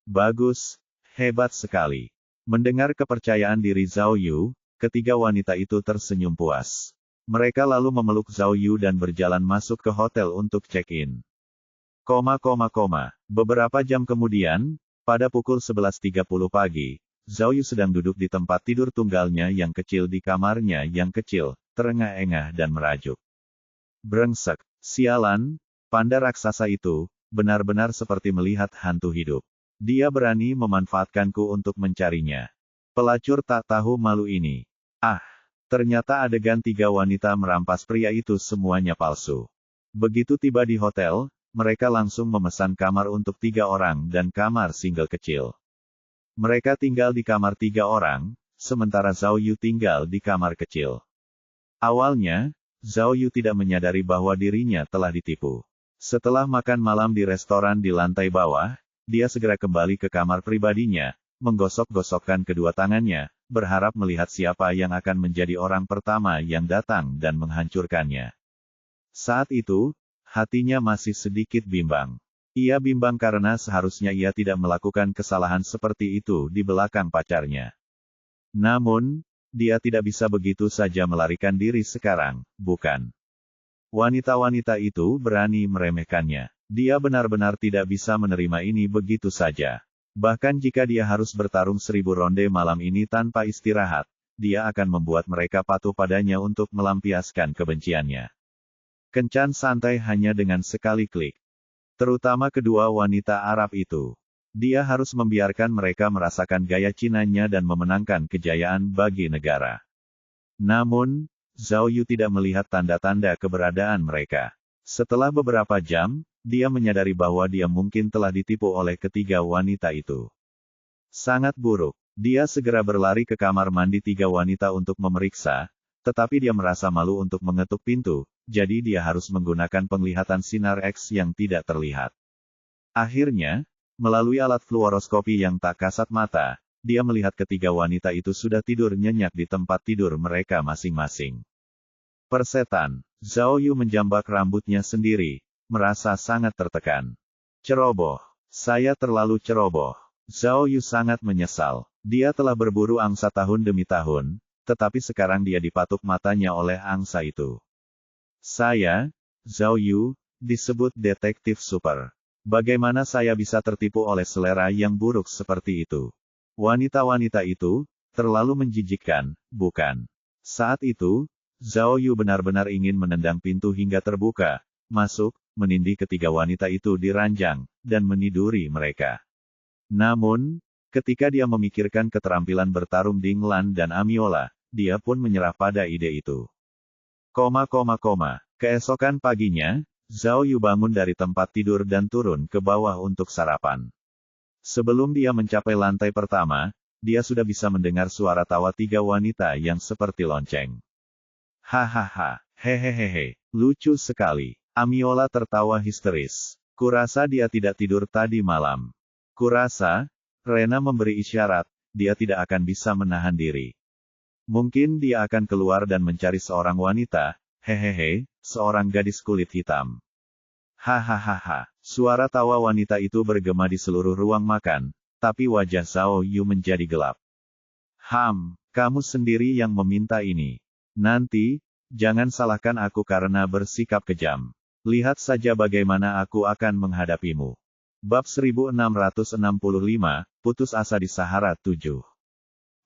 Bagus, hebat sekali. Mendengar kepercayaan diri Zhao Yu, ketiga wanita itu tersenyum puas. Mereka lalu memeluk Zhao Yu dan berjalan masuk ke hotel untuk check-in. Beberapa jam kemudian, pada pukul 11.30 pagi, Zhao Yu sedang duduk di tempat tidur tunggalnya yang kecil di kamarnya yang kecil, terengah-engah dan merajuk. Brengsek, sialan, panda raksasa itu, benar-benar seperti melihat hantu hidup. Dia berani memanfaatkanku untuk mencarinya. Pelacur tak tahu malu ini. Ternyata adegan 3 wanita merampas pria itu semuanya palsu. Begitu tiba di hotel, mereka langsung memesan kamar untuk 3 orang dan kamar single kecil. Mereka tinggal di kamar 3 orang, sementara Zhao Yu tinggal di kamar kecil. Awalnya, Zhao Yu tidak menyadari bahwa dirinya telah ditipu. Setelah makan malam di restoran di lantai bawah, dia segera kembali ke kamar pribadinya, menggosok-gosokkan kedua tangannya, berharap melihat siapa yang akan menjadi orang pertama yang datang dan menghancurkannya. Saat itu, hatinya masih sedikit bimbang. Ia bimbang karena seharusnya ia tidak melakukan kesalahan seperti itu di belakang pacarnya. Namun, dia tidak bisa begitu saja melarikan diri sekarang, bukan? Wanita-wanita itu berani meremehkannya. Dia benar-benar tidak bisa menerima ini begitu saja. Bahkan jika dia harus bertarung 1000 ronde malam ini tanpa istirahat, dia akan membuat mereka patuh padanya untuk melampiaskan kebenciannya. Kencan santai hanya dengan sekali klik. Terutama kedua wanita Arab itu. Dia harus membiarkan mereka merasakan gaya Cinanya dan memenangkan kejayaan bagi negara. Namun, Zhao Yu tidak melihat tanda-tanda keberadaan mereka. Setelah beberapa jam, dia menyadari bahwa dia mungkin telah ditipu oleh ketiga wanita itu. Sangat buruk. Dia segera berlari ke kamar mandi 3 wanita untuk memeriksa, tetapi dia merasa malu untuk mengetuk pintu, jadi dia harus menggunakan penglihatan sinar X yang tidak terlihat. Akhirnya, melalui alat fluoroskopi yang tak kasat mata, dia melihat ketiga wanita itu sudah tidur nyenyak di tempat tidur mereka masing-masing. Persetan, Zhao Yu menjambak rambutnya sendiri, merasa sangat tertekan. Ceroboh. Saya terlalu ceroboh. Zhao Yu sangat menyesal. Dia telah berburu angsa tahun demi tahun, tetapi sekarang dia dipatuk matanya oleh angsa itu. Saya, Zhao Yu, disebut detektif super. Bagaimana saya bisa tertipu oleh selera yang buruk seperti itu? Wanita-wanita itu terlalu menjijikkan, bukan? Saat itu, Zhao Yu benar-benar ingin menendang pintu hingga terbuka, masuk, menindih ketiga wanita itu di ranjang, dan meniduri mereka. Namun, ketika dia memikirkan keterampilan bertarung Ding Lan dan Amiola, dia pun menyerah pada ide itu. Keesokan paginya, Zhao Yu bangun dari tempat tidur dan turun ke bawah untuk sarapan. Sebelum dia mencapai lantai pertama, dia sudah bisa mendengar suara tawa 3 wanita yang seperti lonceng. Hahaha, hehehehe, lucu sekali. Amiola tertawa histeris. Kurasa dia tidak tidur tadi malam. Kurasa, Rena memberi isyarat, dia tidak akan bisa menahan diri. Mungkin dia akan keluar dan mencari seorang wanita, hehehe, seorang gadis kulit hitam. Hahaha, suara tawa wanita itu bergema di seluruh ruang makan, tapi wajah Zhao Yu menjadi gelap. Kamu sendiri yang meminta ini. Nanti, jangan salahkan aku karena bersikap kejam. Lihat saja bagaimana aku akan menghadapimu. Bab 1665, Putus Asa di Sahara 7.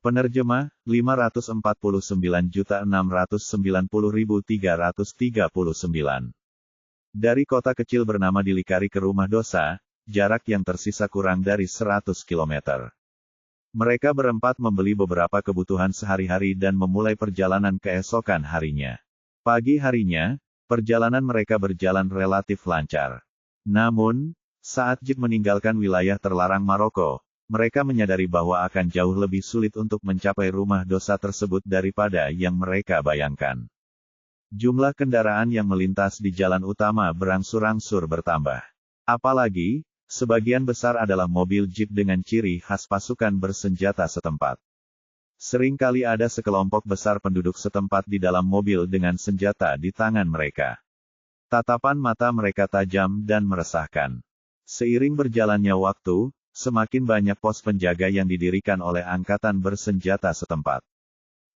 Penerjemah, 549.690.339. Dari kota kecil bernama Dilikari ke rumah dosa, jarak yang tersisa kurang dari 100 km. Mereka berempat membeli beberapa kebutuhan sehari-hari dan memulai perjalanan keesokan harinya. Pagi harinya, perjalanan mereka berjalan relatif lancar. Namun, saat jeep meninggalkan wilayah terlarang Maroko, mereka menyadari bahwa akan jauh lebih sulit untuk mencapai rumah dosa tersebut daripada yang mereka bayangkan. Jumlah kendaraan yang melintas di jalan utama berangsur-angsur bertambah. Apalagi, sebagian besar adalah mobil jeep dengan ciri khas pasukan bersenjata setempat. Seringkali ada sekelompok besar penduduk setempat di dalam mobil dengan senjata di tangan mereka. Tatapan mata mereka tajam dan meresahkan. Seiring berjalannya waktu, semakin banyak pos penjaga yang didirikan oleh angkatan bersenjata setempat.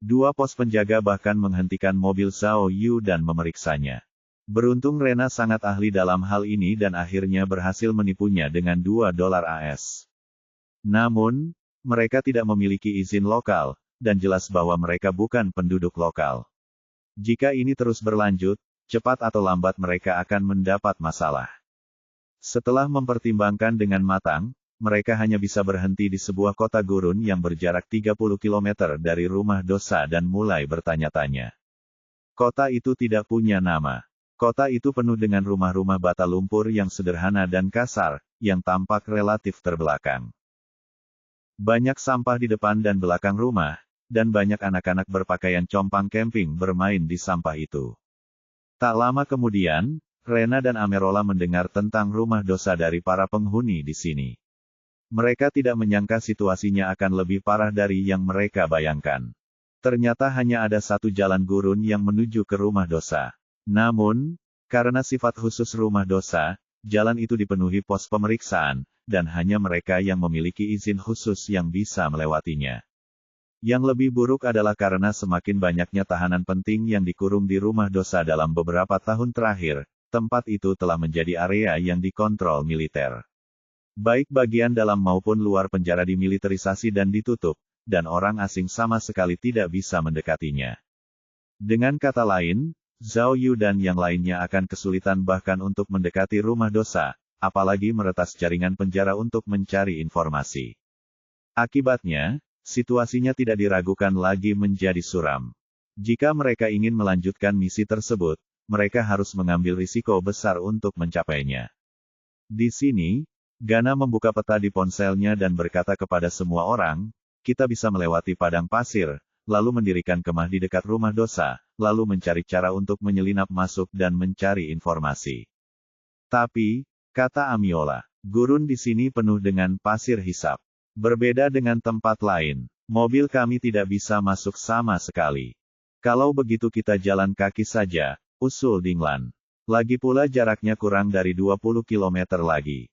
2 pos penjaga bahkan menghentikan mobil Zhao Yu dan memeriksanya. Beruntung Rena sangat ahli dalam hal ini dan akhirnya berhasil menipunya dengan $2 AS. Namun, mereka tidak memiliki izin lokal, dan jelas bahwa mereka bukan penduduk lokal. Jika ini terus berlanjut, cepat atau lambat mereka akan mendapat masalah. Setelah mempertimbangkan dengan matang, mereka hanya bisa berhenti di sebuah kota gurun yang berjarak 30 km dari rumah dosa dan mulai bertanya-tanya. Kota itu tidak punya nama. Kota itu penuh dengan rumah-rumah bata lumpur yang sederhana dan kasar, yang tampak relatif terbelakang. Banyak sampah di depan dan belakang rumah, dan banyak anak-anak berpakaian compang camping bermain di sampah itu. Tak lama kemudian, Rena dan Amerola mendengar tentang rumah dosa dari para penghuni di sini. Mereka tidak menyangka situasinya akan lebih parah dari yang mereka bayangkan. Ternyata hanya ada satu jalan gurun yang menuju ke rumah dosa. Namun, karena sifat khusus rumah dosa, jalan itu dipenuhi pos pemeriksaan, dan hanya mereka yang memiliki izin khusus yang bisa melewatinya. Yang lebih buruk adalah karena semakin banyaknya tahanan penting yang dikurung di rumah dosa dalam beberapa tahun terakhir, tempat itu telah menjadi area yang dikontrol militer. Baik bagian dalam maupun luar penjara dimiliterisasi dan ditutup, dan orang asing sama sekali tidak bisa mendekatinya. Dengan kata lain, Zhao Yu dan yang lainnya akan kesulitan bahkan untuk mendekati rumah dosa, apalagi meretas jaringan penjara untuk mencari informasi. Akibatnya, situasinya tidak diragukan lagi menjadi suram. Jika mereka ingin melanjutkan misi tersebut, mereka harus mengambil risiko besar untuk mencapainya. Di sini, Gana membuka peta di ponselnya dan berkata kepada semua orang, kita bisa melewati padang pasir, lalu mendirikan kemah di dekat rumah dosa, lalu mencari cara untuk menyelinap masuk dan mencari informasi. Tapi, kata Amiola, gurun di sini penuh dengan pasir hisap. Berbeda dengan tempat lain, mobil kami tidak bisa masuk sama sekali. Kalau begitu kita jalan kaki saja, usul Dinglan. Lagi pula jaraknya kurang dari 20 km lagi.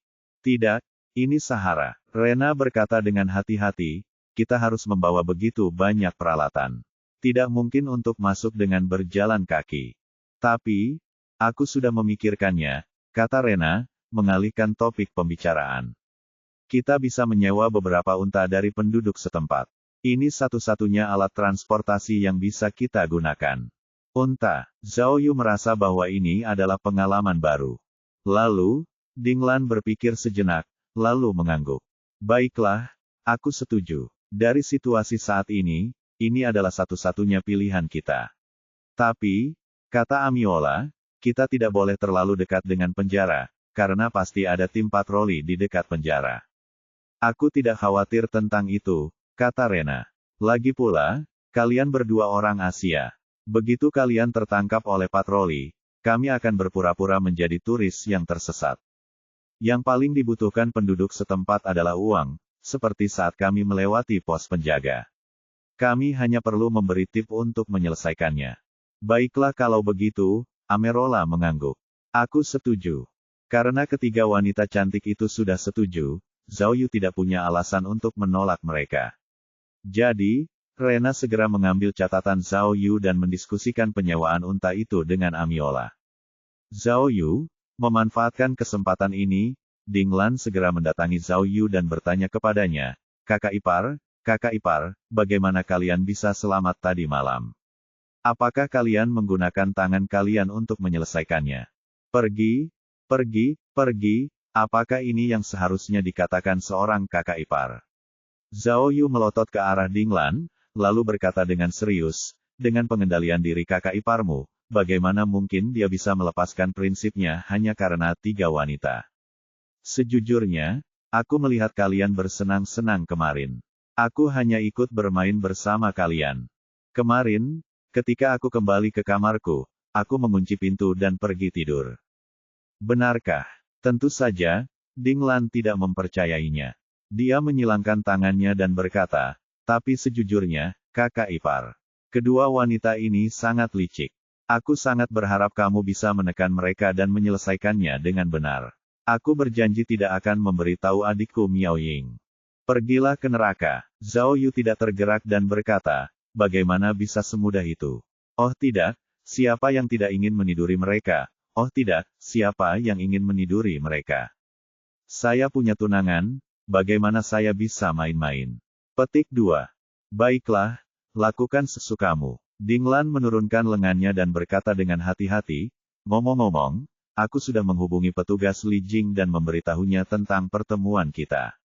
Tidak, ini Sahara. Rena berkata dengan hati-hati, kita harus membawa begitu banyak peralatan. Tidak mungkin untuk masuk dengan berjalan kaki. Tapi, aku sudah memikirkannya, kata Rena, mengalihkan topik pembicaraan. Kita bisa menyewa beberapa unta dari penduduk setempat. Ini satu-satunya alat transportasi yang bisa kita gunakan. Unta. Zhao Yu merasa bahwa ini adalah pengalaman baru. Lalu, Dinglan berpikir sejenak, lalu mengangguk. Baiklah, aku setuju. Dari situasi saat ini adalah satu-satunya pilihan kita. Tapi, kata Amiola, kita tidak boleh terlalu dekat dengan penjara, karena pasti ada tim patroli di dekat penjara. Aku tidak khawatir tentang itu, kata Rena. Lagi pula, kalian berdua orang Asia. Begitu kalian tertangkap oleh patroli, kami akan berpura-pura menjadi turis yang tersesat. Yang paling dibutuhkan penduduk setempat adalah uang, seperti saat kami melewati pos penjaga. Kami hanya perlu memberi tip untuk menyelesaikannya. Baiklah kalau begitu, Amerola mengangguk. Aku setuju. Karena ketiga wanita cantik itu sudah setuju, Zhao Yu tidak punya alasan untuk menolak mereka. Jadi, Rena segera mengambil catatan Zhao Yu dan mendiskusikan penyewaan unta itu dengan Amiola. Zhao Yu, memanfaatkan kesempatan ini, Dinglan segera mendatangi Zhao Yu dan bertanya kepadanya, Kakak Ipar, bagaimana kalian bisa selamat tadi malam? Apakah kalian menggunakan tangan kalian untuk menyelesaikannya? Pergi, apakah ini yang seharusnya dikatakan seorang kakak ipar? Zhao Yu melotot ke arah Dinglan, lalu berkata dengan serius, dengan pengendalian diri kakak iparmu, bagaimana mungkin dia bisa melepaskan prinsipnya hanya karena 3 wanita? Sejujurnya, aku melihat kalian bersenang-senang kemarin. Aku hanya ikut bermain bersama kalian. Kemarin, ketika aku kembali ke kamarku, aku mengunci pintu dan pergi tidur. Benarkah? Tentu saja, Dinglan tidak mempercayainya. Dia menyilangkan tangannya dan berkata, tapi sejujurnya, kakak ipar. Kedua wanita ini sangat licik. Aku sangat berharap kamu bisa menekan mereka dan menyelesaikannya dengan benar. Aku berjanji tidak akan memberitahu adikku Miao Ying. Pergilah ke neraka. Zhao Yu tidak tergerak dan berkata, bagaimana bisa semudah itu? Oh tidak, siapa yang tidak ingin meniduri mereka? Oh tidak, siapa yang ingin meniduri mereka? Saya punya tunangan, bagaimana saya bisa main-main? Petik 2. Baiklah, lakukan sesukamu. Dinglan menurunkan lengannya dan berkata dengan hati-hati, ngomong-ngomong, aku sudah menghubungi petugas Li Jing dan memberitahunya tentang pertemuan kita.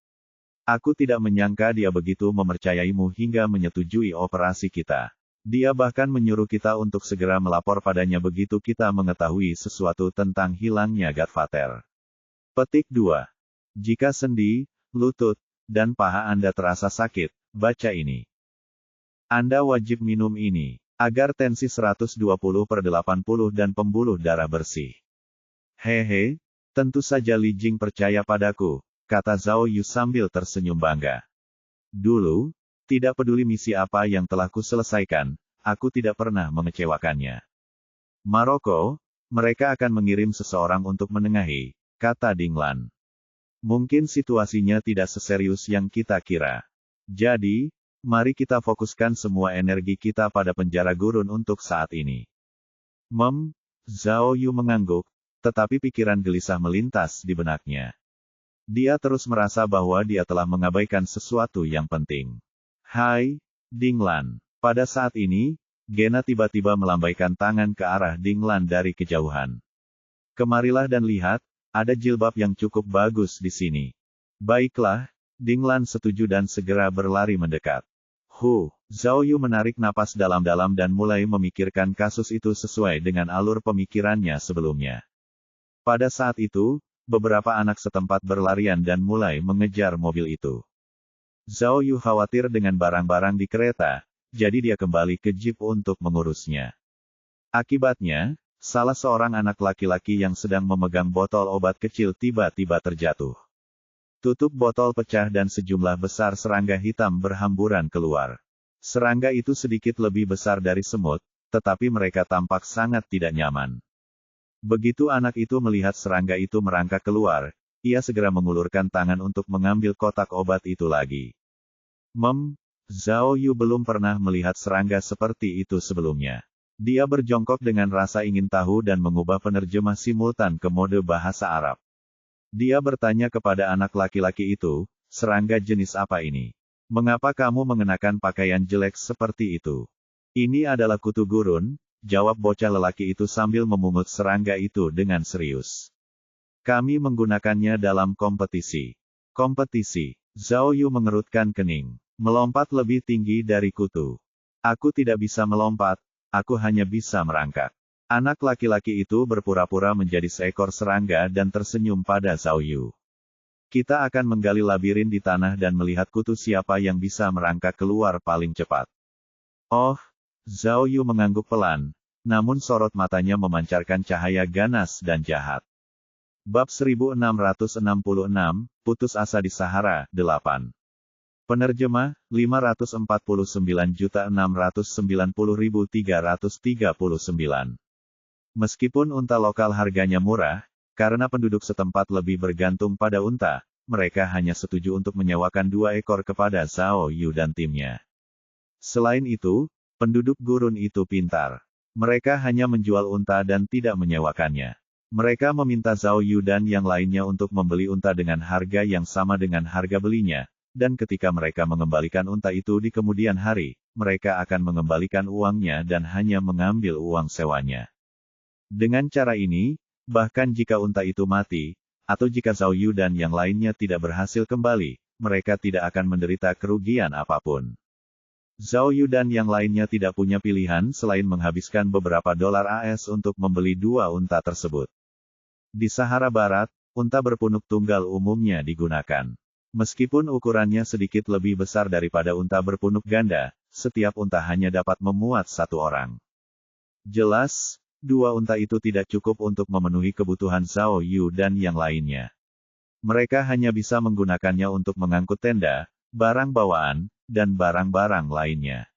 Aku tidak menyangka dia begitu mempercayaimu hingga menyetujui operasi kita. Dia bahkan menyuruh kita untuk segera melapor padanya begitu kita mengetahui sesuatu tentang hilangnya Godfather. Petik 2. Jika sendi, lutut, dan paha Anda terasa sakit, baca ini. Anda wajib minum ini, agar tensi 120/80 dan pembuluh darah bersih. Hehe, tentu saja Li Jing percaya padaku, kata Zhao Yu sambil tersenyum bangga. Dulu, tidak peduli misi apa yang telah kuselesaikan, aku tidak pernah mengecewakannya. Maroko, mereka akan mengirim seseorang untuk menengahi, kata Dinglan. Mungkin situasinya tidak seserius yang kita kira. Jadi, mari kita fokuskan semua energi kita pada penjara gurun untuk saat ini. Zhao Yu mengangguk, tetapi pikiran gelisah melintas di benaknya. Dia terus merasa bahwa dia telah mengabaikan sesuatu yang penting. Hai, Dinglan. Pada saat ini, Gena tiba-tiba melambaikan tangan ke arah Dinglan dari kejauhan. Kemarilah dan lihat, ada jilbab yang cukup bagus di sini. Baiklah, Dinglan setuju dan segera berlari mendekat. Zhao Yu menarik napas dalam-dalam dan mulai memikirkan kasus itu sesuai dengan alur pemikirannya sebelumnya. Pada saat itu, beberapa anak setempat berlarian dan mulai mengejar mobil itu. Zhao Yu khawatir dengan barang-barang di kereta, jadi dia kembali ke jeep untuk mengurusnya. Akibatnya, salah seorang anak laki-laki yang sedang memegang botol obat kecil tiba-tiba terjatuh. Tutup botol pecah dan sejumlah besar serangga hitam berhamburan keluar. Serangga itu sedikit lebih besar dari semut, tetapi mereka tampak sangat tidak nyaman. Begitu anak itu melihat serangga itu merangkak keluar, ia segera mengulurkan tangan untuk mengambil kotak obat itu lagi. Zhao Yu belum pernah melihat serangga seperti itu sebelumnya. Dia berjongkok dengan rasa ingin tahu dan mengubah penerjemah simultan ke mode bahasa Arab. Dia bertanya kepada anak laki-laki itu, serangga jenis apa ini? Mengapa kamu mengenakan pakaian jelek seperti itu? Ini adalah kutu gurun, jawab bocah lelaki itu sambil memungut serangga itu dengan serius. Kami menggunakannya dalam kompetisi. Kompetisi. Zhao Yu mengerutkan kening. Melompat lebih tinggi dari kutu. Aku tidak bisa melompat, aku hanya bisa merangkak. Anak laki-laki itu berpura-pura menjadi seekor serangga dan tersenyum pada Zhao Yu. Kita akan menggali labirin di tanah dan melihat kutu siapa yang bisa merangkak keluar paling cepat. Oh, Zhao Yu mengangguk pelan, namun sorot matanya memancarkan cahaya ganas dan jahat. Bab 1666, Putus Asa di Sahara, 8. Penerjemah, 549.690.339. Meskipun unta lokal harganya murah, karena penduduk setempat lebih bergantung pada unta, mereka hanya setuju untuk menyewakan 2 ekor kepada Zhao Yu dan timnya. Selain itu, penduduk gurun itu pintar. Mereka hanya menjual unta dan tidak menyewakannya. Mereka meminta Zhao Yu dan yang lainnya untuk membeli unta dengan harga yang sama dengan harga belinya. Dan ketika mereka mengembalikan unta itu di kemudian hari, mereka akan mengembalikan uangnya dan hanya mengambil uang sewanya. Dengan cara ini, bahkan jika unta itu mati, atau jika Zhao Yu dan yang lainnya tidak berhasil kembali, mereka tidak akan menderita kerugian apapun. Zhao Yu dan yang lainnya tidak punya pilihan selain menghabiskan beberapa dolar AS untuk membeli 2 unta tersebut. Di Sahara Barat, unta berpunuk tunggal umumnya digunakan. Meskipun ukurannya sedikit lebih besar daripada unta berpunuk ganda, setiap unta hanya dapat memuat 1 orang. Jelas, 2 unta itu tidak cukup untuk memenuhi kebutuhan Zhao Yu dan yang lainnya. Mereka hanya bisa menggunakannya untuk mengangkut tenda, barang bawaan, dan barang-barang lainnya.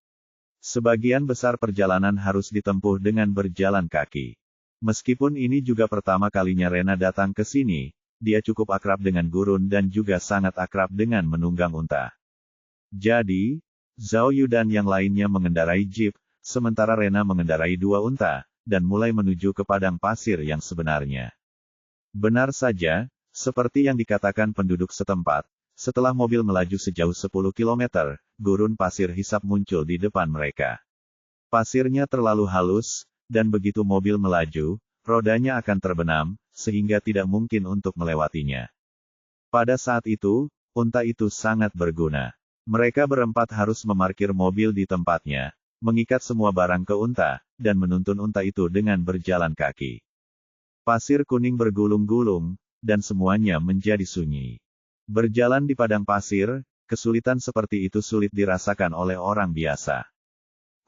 Sebagian besar perjalanan harus ditempuh dengan berjalan kaki. Meskipun ini juga pertama kalinya Rena datang ke sini, dia cukup akrab dengan gurun dan juga sangat akrab dengan menunggang unta. Jadi, Zhao Yu dan yang lainnya mengendarai jeep, sementara Rena mengendarai 2 unta, dan mulai menuju ke padang pasir yang sebenarnya. Benar saja, seperti yang dikatakan penduduk setempat, setelah mobil melaju sejauh 10 km, gurun pasir hisap muncul di depan mereka. Pasirnya terlalu halus, dan begitu mobil melaju, rodanya akan terbenam, sehingga tidak mungkin untuk melewatinya. Pada saat itu, unta itu sangat berguna. Mereka berempat harus memarkir mobil di tempatnya, mengikat semua barang ke unta, dan menuntun unta itu dengan berjalan kaki. Pasir kuning bergulung-gulung, dan semuanya menjadi sunyi. Berjalan di padang pasir, kesulitan seperti itu sulit dirasakan oleh orang biasa.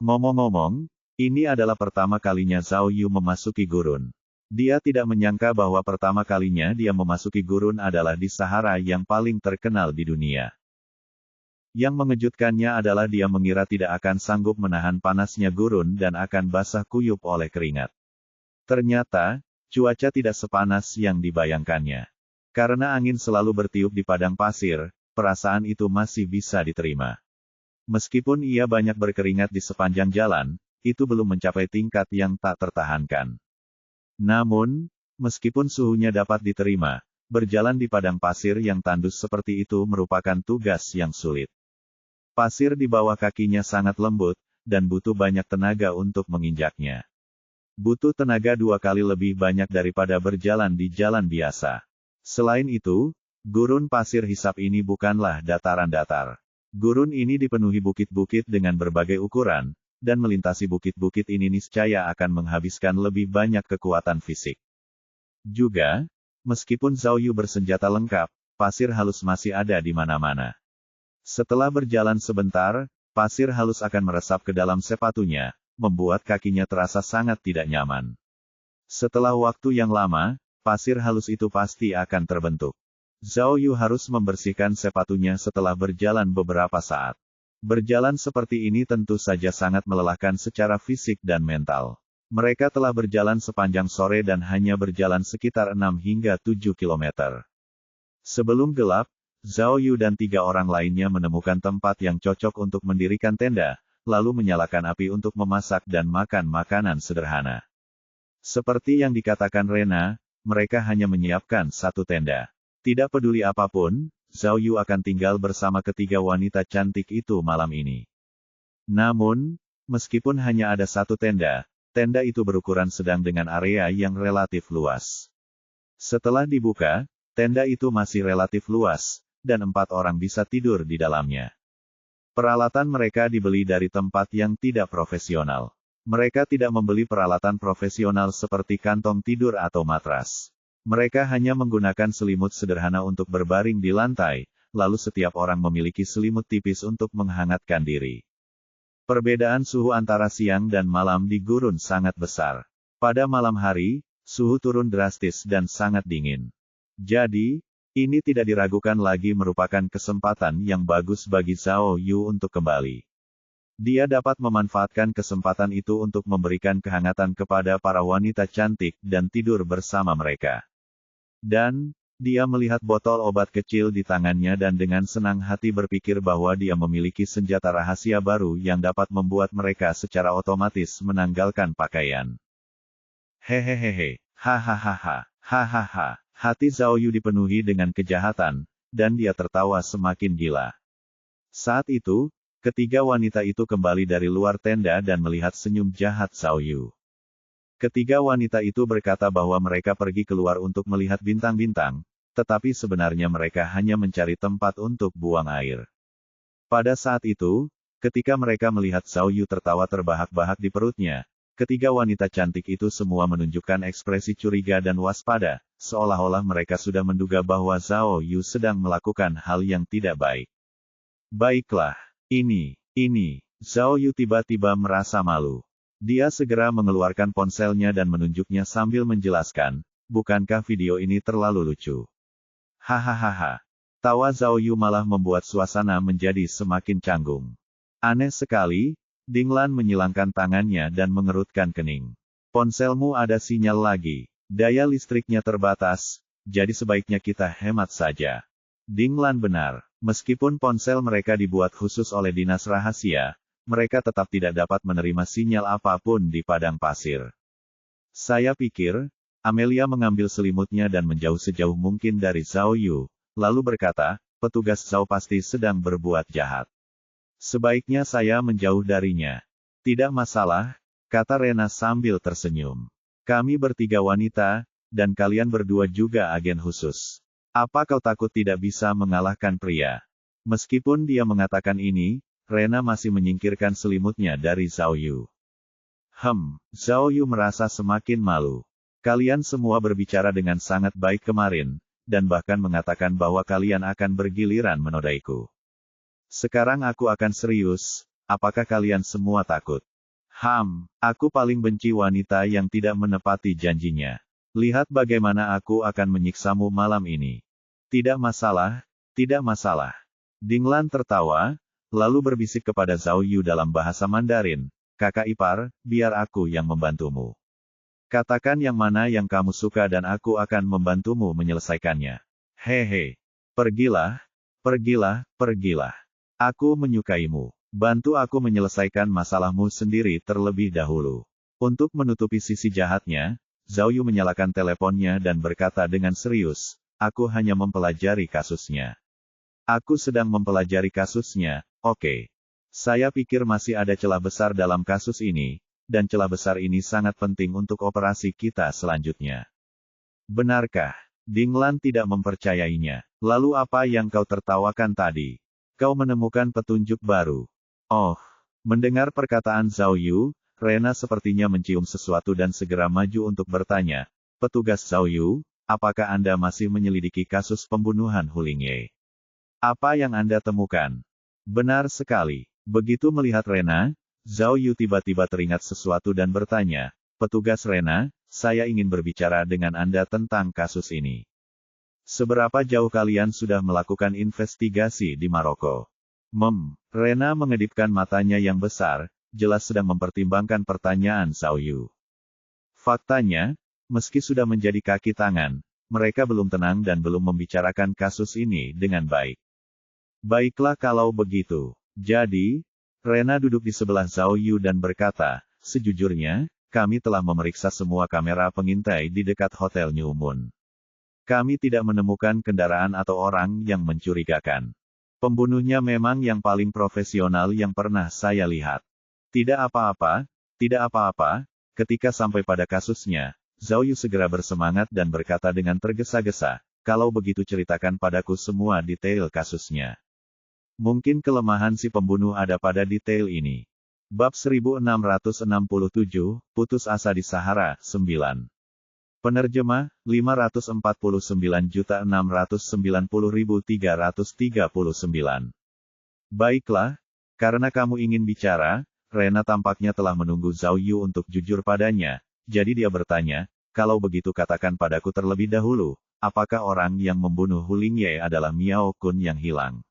Ngomong-ngomong, ini adalah pertama kalinya Zhao Yu memasuki gurun. Dia tidak menyangka bahwa pertama kalinya dia memasuki gurun adalah di Sahara yang paling terkenal di dunia. Yang mengejutkannya adalah dia mengira tidak akan sanggup menahan panasnya gurun dan akan basah kuyup oleh keringat. Ternyata, cuaca tidak sepanas yang dibayangkannya. Karena angin selalu bertiup di padang pasir, perasaan itu masih bisa diterima. Meskipun ia banyak berkeringat di sepanjang jalan, itu belum mencapai tingkat yang tak tertahankan. Namun, meskipun suhunya dapat diterima, berjalan di padang pasir yang tandus seperti itu merupakan tugas yang sulit. Pasir di bawah kakinya sangat lembut, dan butuh banyak tenaga untuk menginjaknya. Butuh tenaga 2 kali lebih banyak daripada berjalan di jalan biasa. Selain itu, gurun pasir hisap ini bukanlah dataran datar. Gurun ini dipenuhi bukit-bukit dengan berbagai ukuran, dan melintasi bukit-bukit ini niscaya akan menghabiskan lebih banyak kekuatan fisik. Juga, meskipun Zhao Yu bersenjata lengkap, pasir halus masih ada di mana-mana. Setelah berjalan sebentar, pasir halus akan meresap ke dalam sepatunya, membuat kakinya terasa sangat tidak nyaman. Setelah waktu yang lama, pasir halus itu pasti akan terbentuk. Zhao Yu harus membersihkan sepatunya setelah berjalan beberapa saat. Berjalan seperti ini tentu saja sangat melelahkan secara fisik dan mental. Mereka telah berjalan sepanjang sore dan hanya berjalan sekitar 6 hingga 7 kilometer. Sebelum gelap, Zhao Yu dan 3 orang lainnya menemukan tempat yang cocok untuk mendirikan tenda, lalu menyalakan api untuk memasak dan makan makanan sederhana. Seperti yang dikatakan Rena, mereka hanya menyiapkan satu tenda. Tidak peduli apapun, Zhao Yu akan tinggal bersama ketiga wanita cantik itu malam ini. Namun, meskipun hanya ada satu tenda, tenda itu berukuran sedang dengan area yang relatif luas. Setelah dibuka, tenda itu masih relatif luas, dan 4 orang bisa tidur di dalamnya. Peralatan mereka dibeli dari tempat yang tidak profesional. Mereka tidak membeli peralatan profesional seperti kantong tidur atau matras. Mereka hanya menggunakan selimut sederhana untuk berbaring di lantai, lalu setiap orang memiliki selimut tipis untuk menghangatkan diri. Perbedaan suhu antara siang dan malam di gurun sangat besar. Pada malam hari, suhu turun drastis dan sangat dingin. Jadi, ini tidak diragukan lagi merupakan kesempatan yang bagus bagi Zhao Yu untuk kembali. Dia dapat memanfaatkan kesempatan itu untuk memberikan kehangatan kepada para wanita cantik dan tidur bersama mereka. Dan, dia melihat botol obat kecil di tangannya dan dengan senang hati berpikir bahwa dia memiliki senjata rahasia baru yang dapat membuat mereka secara otomatis menanggalkan pakaian. Hehehehe, hahaha, hahaha. Hati Zhao Yu dipenuhi dengan kejahatan, dan dia tertawa semakin gila. Saat itu, ketiga wanita itu kembali dari luar tenda dan melihat senyum jahat Zhao Yu. Ketiga wanita itu berkata bahwa mereka pergi keluar untuk melihat bintang-bintang, tetapi sebenarnya mereka hanya mencari tempat untuk buang air. Pada saat itu, ketika mereka melihat Zhao Yu tertawa terbahak-bahak di perutnya, ketiga wanita cantik itu semua menunjukkan ekspresi curiga dan waspada, seolah-olah mereka sudah menduga bahwa Zhao Yu sedang melakukan hal yang tidak baik. Baiklah, ini, Zhao Yu tiba-tiba merasa malu. Dia segera mengeluarkan ponselnya dan menunjuknya sambil menjelaskan, bukankah video ini terlalu lucu? Hahaha. Tawa Zhao Yu malah membuat suasana menjadi semakin canggung. Aneh sekali, Dinglan menyilangkan tangannya dan mengerutkan kening. Ponselmu ada sinyal lagi. Daya listriknya terbatas, jadi sebaiknya kita hemat saja. Dinglan benar. Meskipun ponsel mereka dibuat khusus oleh dinas rahasia, mereka tetap tidak dapat menerima sinyal apapun di padang pasir. Saya pikir, Amelia mengambil selimutnya dan menjauh sejauh mungkin dari Zhao Yu, lalu berkata, petugas Zhao pasti sedang berbuat jahat. Sebaiknya saya menjauh darinya. Tidak masalah, kata Rena sambil tersenyum. Kami bertiga wanita, dan kalian berdua juga agen khusus. Apa kau takut tidak bisa mengalahkan pria? Meskipun dia mengatakan ini, Rena masih menyingkirkan selimutnya dari Zhao Yu. Zhao Yu merasa semakin malu. Kalian semua berbicara dengan sangat baik kemarin, dan bahkan mengatakan bahwa kalian akan bergiliran menodaiku. Sekarang aku akan serius, apakah kalian semua takut? Aku paling benci wanita yang tidak menepati janjinya. Lihat bagaimana aku akan menyiksamu malam ini. Tidak masalah, tidak masalah. Dinglan tertawa, lalu berbisik kepada Zhao Yu dalam bahasa Mandarin, kakak ipar, biar aku yang membantumu. Katakan yang mana yang kamu suka dan aku akan membantumu menyelesaikannya. Hehe. Pergilah, pergilah, pergilah. Aku menyukaimu. Bantu aku menyelesaikan masalahmu sendiri terlebih dahulu. Untuk menutupi sisi jahatnya, Zhao Yu menyalakan teleponnya dan berkata dengan serius, aku hanya mempelajari kasusnya. Aku sedang mempelajari kasusnya, oke. Saya pikir masih ada celah besar dalam kasus ini, dan celah besar ini sangat penting untuk operasi kita selanjutnya. Benarkah? Dinglan tidak mempercayainya. Lalu apa yang kau tertawakan tadi? Kau menemukan petunjuk baru. Oh, mendengar perkataan Zhao Yu, Rena sepertinya mencium sesuatu dan segera maju untuk bertanya, petugas Zhao Yu, apakah Anda masih menyelidiki kasus pembunuhan Hu Lingye? Apa yang Anda temukan? Benar sekali. Begitu melihat Rena, Zhao Yu tiba-tiba teringat sesuatu dan bertanya, petugas Rena, saya ingin berbicara dengan Anda tentang kasus ini. Seberapa jauh kalian sudah melakukan investigasi di Maroko? Rena mengedipkan matanya yang besar, jelas sedang mempertimbangkan pertanyaan Zhao Yu. Faktanya, meski sudah menjadi kaki tangan, mereka belum tenang dan belum membicarakan kasus ini dengan baik. Baiklah kalau begitu. Jadi, Rena duduk di sebelah Zhao Yu dan berkata, sejujurnya, kami telah memeriksa semua kamera pengintai di dekat Hotel New Moon. Kami tidak menemukan kendaraan atau orang yang mencurigakan. Pembunuhnya memang yang paling profesional yang pernah saya lihat. Tidak apa-apa, tidak apa-apa, ketika sampai pada kasusnya, Zhao Yu segera bersemangat dan berkata dengan tergesa-gesa, kalau begitu ceritakan padaku semua detail kasusnya. Mungkin kelemahan si pembunuh ada pada detail ini. Bab 1667, Putus Asa di Sahara, 9. Penerjemah, 549.690.339. Baiklah, karena kamu ingin bicara, Rena tampaknya telah menunggu Zhao Yu untuk jujur padanya, jadi dia bertanya, kalau begitu katakan padaku terlebih dahulu, apakah orang yang membunuh Hu Lingye adalah Miao Kun yang hilang?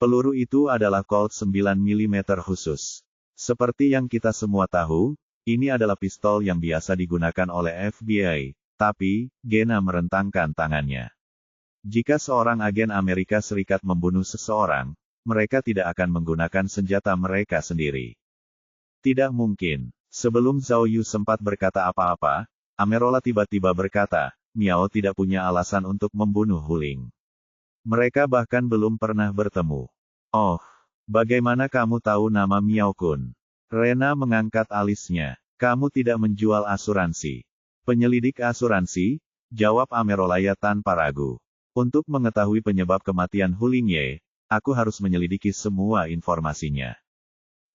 Peluru itu adalah Colt 9 mm khusus. Seperti yang kita semua tahu, ini adalah pistol yang biasa digunakan oleh FBI, tapi, Gena merentangkan tangannya. Jika seorang agen Amerika Serikat membunuh seseorang, mereka tidak akan menggunakan senjata mereka sendiri. Tidak mungkin. Sebelum Zhao Yu sempat berkata apa-apa, Amerola tiba-tiba berkata, Miao tidak punya alasan untuk membunuh Hu Ling. Mereka bahkan belum pernah bertemu. Oh, bagaimana kamu tahu nama Miao Kun? Rena mengangkat alisnya. Kamu tidak menjual asuransi. Penyelidik asuransi, jawab Amerolaya tanpa ragu. Untuk mengetahui penyebab kematian Hu Lingye, aku harus menyelidiki semua informasinya.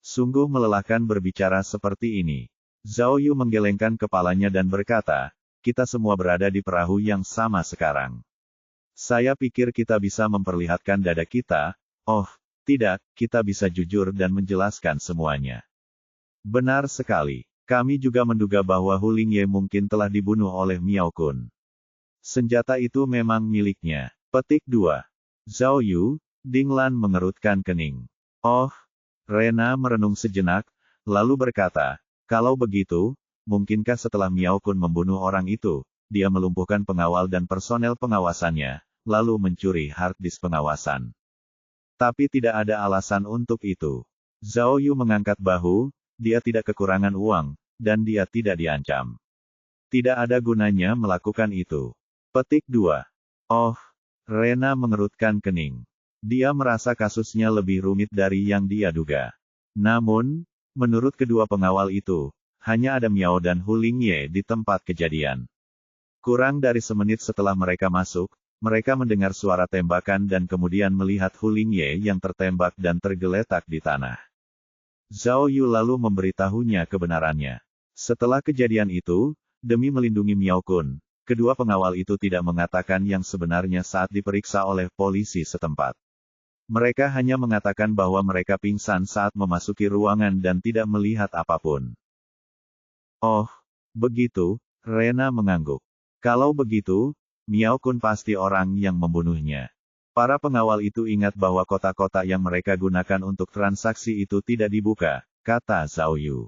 Sungguh melelahkan berbicara seperti ini. Zhao Yu menggelengkan kepalanya dan berkata, kita semua berada di perahu yang sama sekarang. Saya pikir kita bisa memperlihatkan dada kita, oh, tidak, kita bisa jujur dan menjelaskan semuanya. Benar sekali. Kami juga menduga bahwa Hu Lingye mungkin telah dibunuh oleh Miao Kun. Senjata itu memang miliknya. Petik 2. Zhao Yu, Dinglan mengerutkan kening. Oh, Rena merenung sejenak, lalu berkata, kalau begitu, mungkinkah setelah Miao Kun membunuh orang itu, dia melumpuhkan pengawal dan personel pengawasannya, lalu mencuri hard disk pengawasan. Tapi tidak ada alasan untuk itu. Zhao Yu mengangkat bahu, dia tidak kekurangan uang, dan dia tidak diancam. Tidak ada gunanya melakukan itu. Petik 2. Oh, Rena mengerutkan kening. Dia merasa kasusnya lebih rumit dari yang dia duga. Namun, menurut kedua pengawal itu, hanya ada Miao dan Hu Lingye di tempat kejadian. Kurang dari semenit setelah mereka masuk, Mereka mendengar suara tembakan dan kemudian melihat Hu Lingye yang tertembak dan tergeletak di tanah. Zhao Yu lalu memberitahunya kebenarannya. Setelah kejadian itu, demi melindungi Miao Kun, kedua pengawal itu tidak mengatakan yang sebenarnya saat diperiksa oleh polisi setempat. Mereka hanya mengatakan bahwa mereka pingsan saat memasuki ruangan dan tidak melihat apapun. Oh, begitu, Rena mengangguk. Kalau begitu, Miao Kun pasti orang yang membunuhnya. Para pengawal itu ingat bahwa kotak-kotak yang mereka gunakan untuk transaksi itu tidak dibuka, kata Zhao Yu.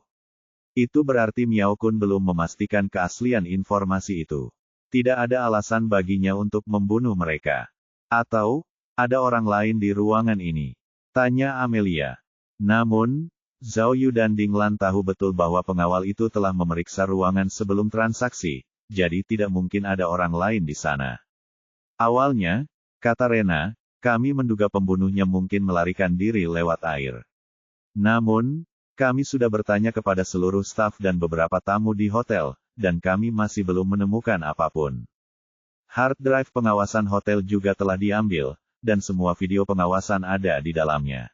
Itu berarti Miao Kun belum memastikan keaslian informasi itu. Tidak ada alasan baginya untuk membunuh mereka. Atau, ada orang lain di ruangan ini? Tanya Amelia. Namun, Zhao Yu dan Ding Lan tahu betul bahwa pengawal itu telah memeriksa ruangan sebelum transaksi, jadi tidak mungkin ada orang lain di sana. Awalnya, kata Rena, kami menduga pembunuhnya mungkin melarikan diri lewat air. Namun, kami sudah bertanya kepada seluruh staf dan beberapa tamu di hotel, dan kami masih belum menemukan apapun. Hard drive pengawasan hotel juga telah diambil, dan semua video pengawasan ada di dalamnya.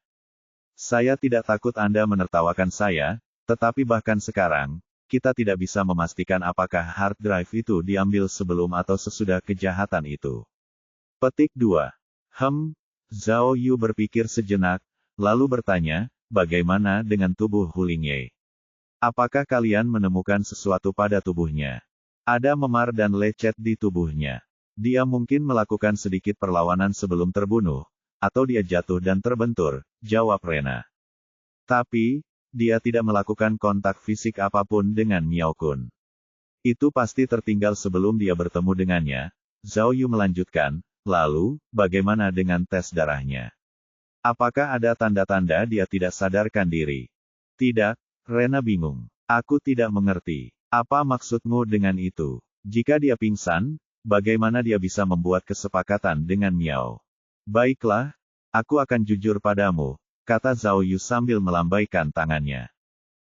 Saya tidak takut Anda menertawakan saya, tetapi bahkan sekarang, kita tidak bisa memastikan apakah hard drive itu diambil sebelum atau sesudah kejahatan itu. Petik 2. Zhao Yu berpikir sejenak, lalu bertanya, bagaimana dengan tubuh Hu Lingye? Apakah kalian menemukan sesuatu pada tubuhnya? Ada memar dan lecet di tubuhnya. Dia mungkin melakukan sedikit perlawanan sebelum terbunuh, atau dia jatuh dan terbentur, jawab Rena. Tapi, dia tidak melakukan kontak fisik apapun dengan Miao Kun. Itu pasti tertinggal sebelum dia bertemu dengannya. Zhao Yu melanjutkan, lalu, bagaimana dengan tes darahnya? Apakah ada tanda-tanda dia tidak sadarkan diri? Tidak, Rena bingung. Aku tidak mengerti. Apa maksudmu dengan itu? Jika dia pingsan, bagaimana dia bisa membuat kesepakatan dengan Miao? Baiklah, aku akan jujur padamu, kata Zhao Yu sambil melambaikan tangannya.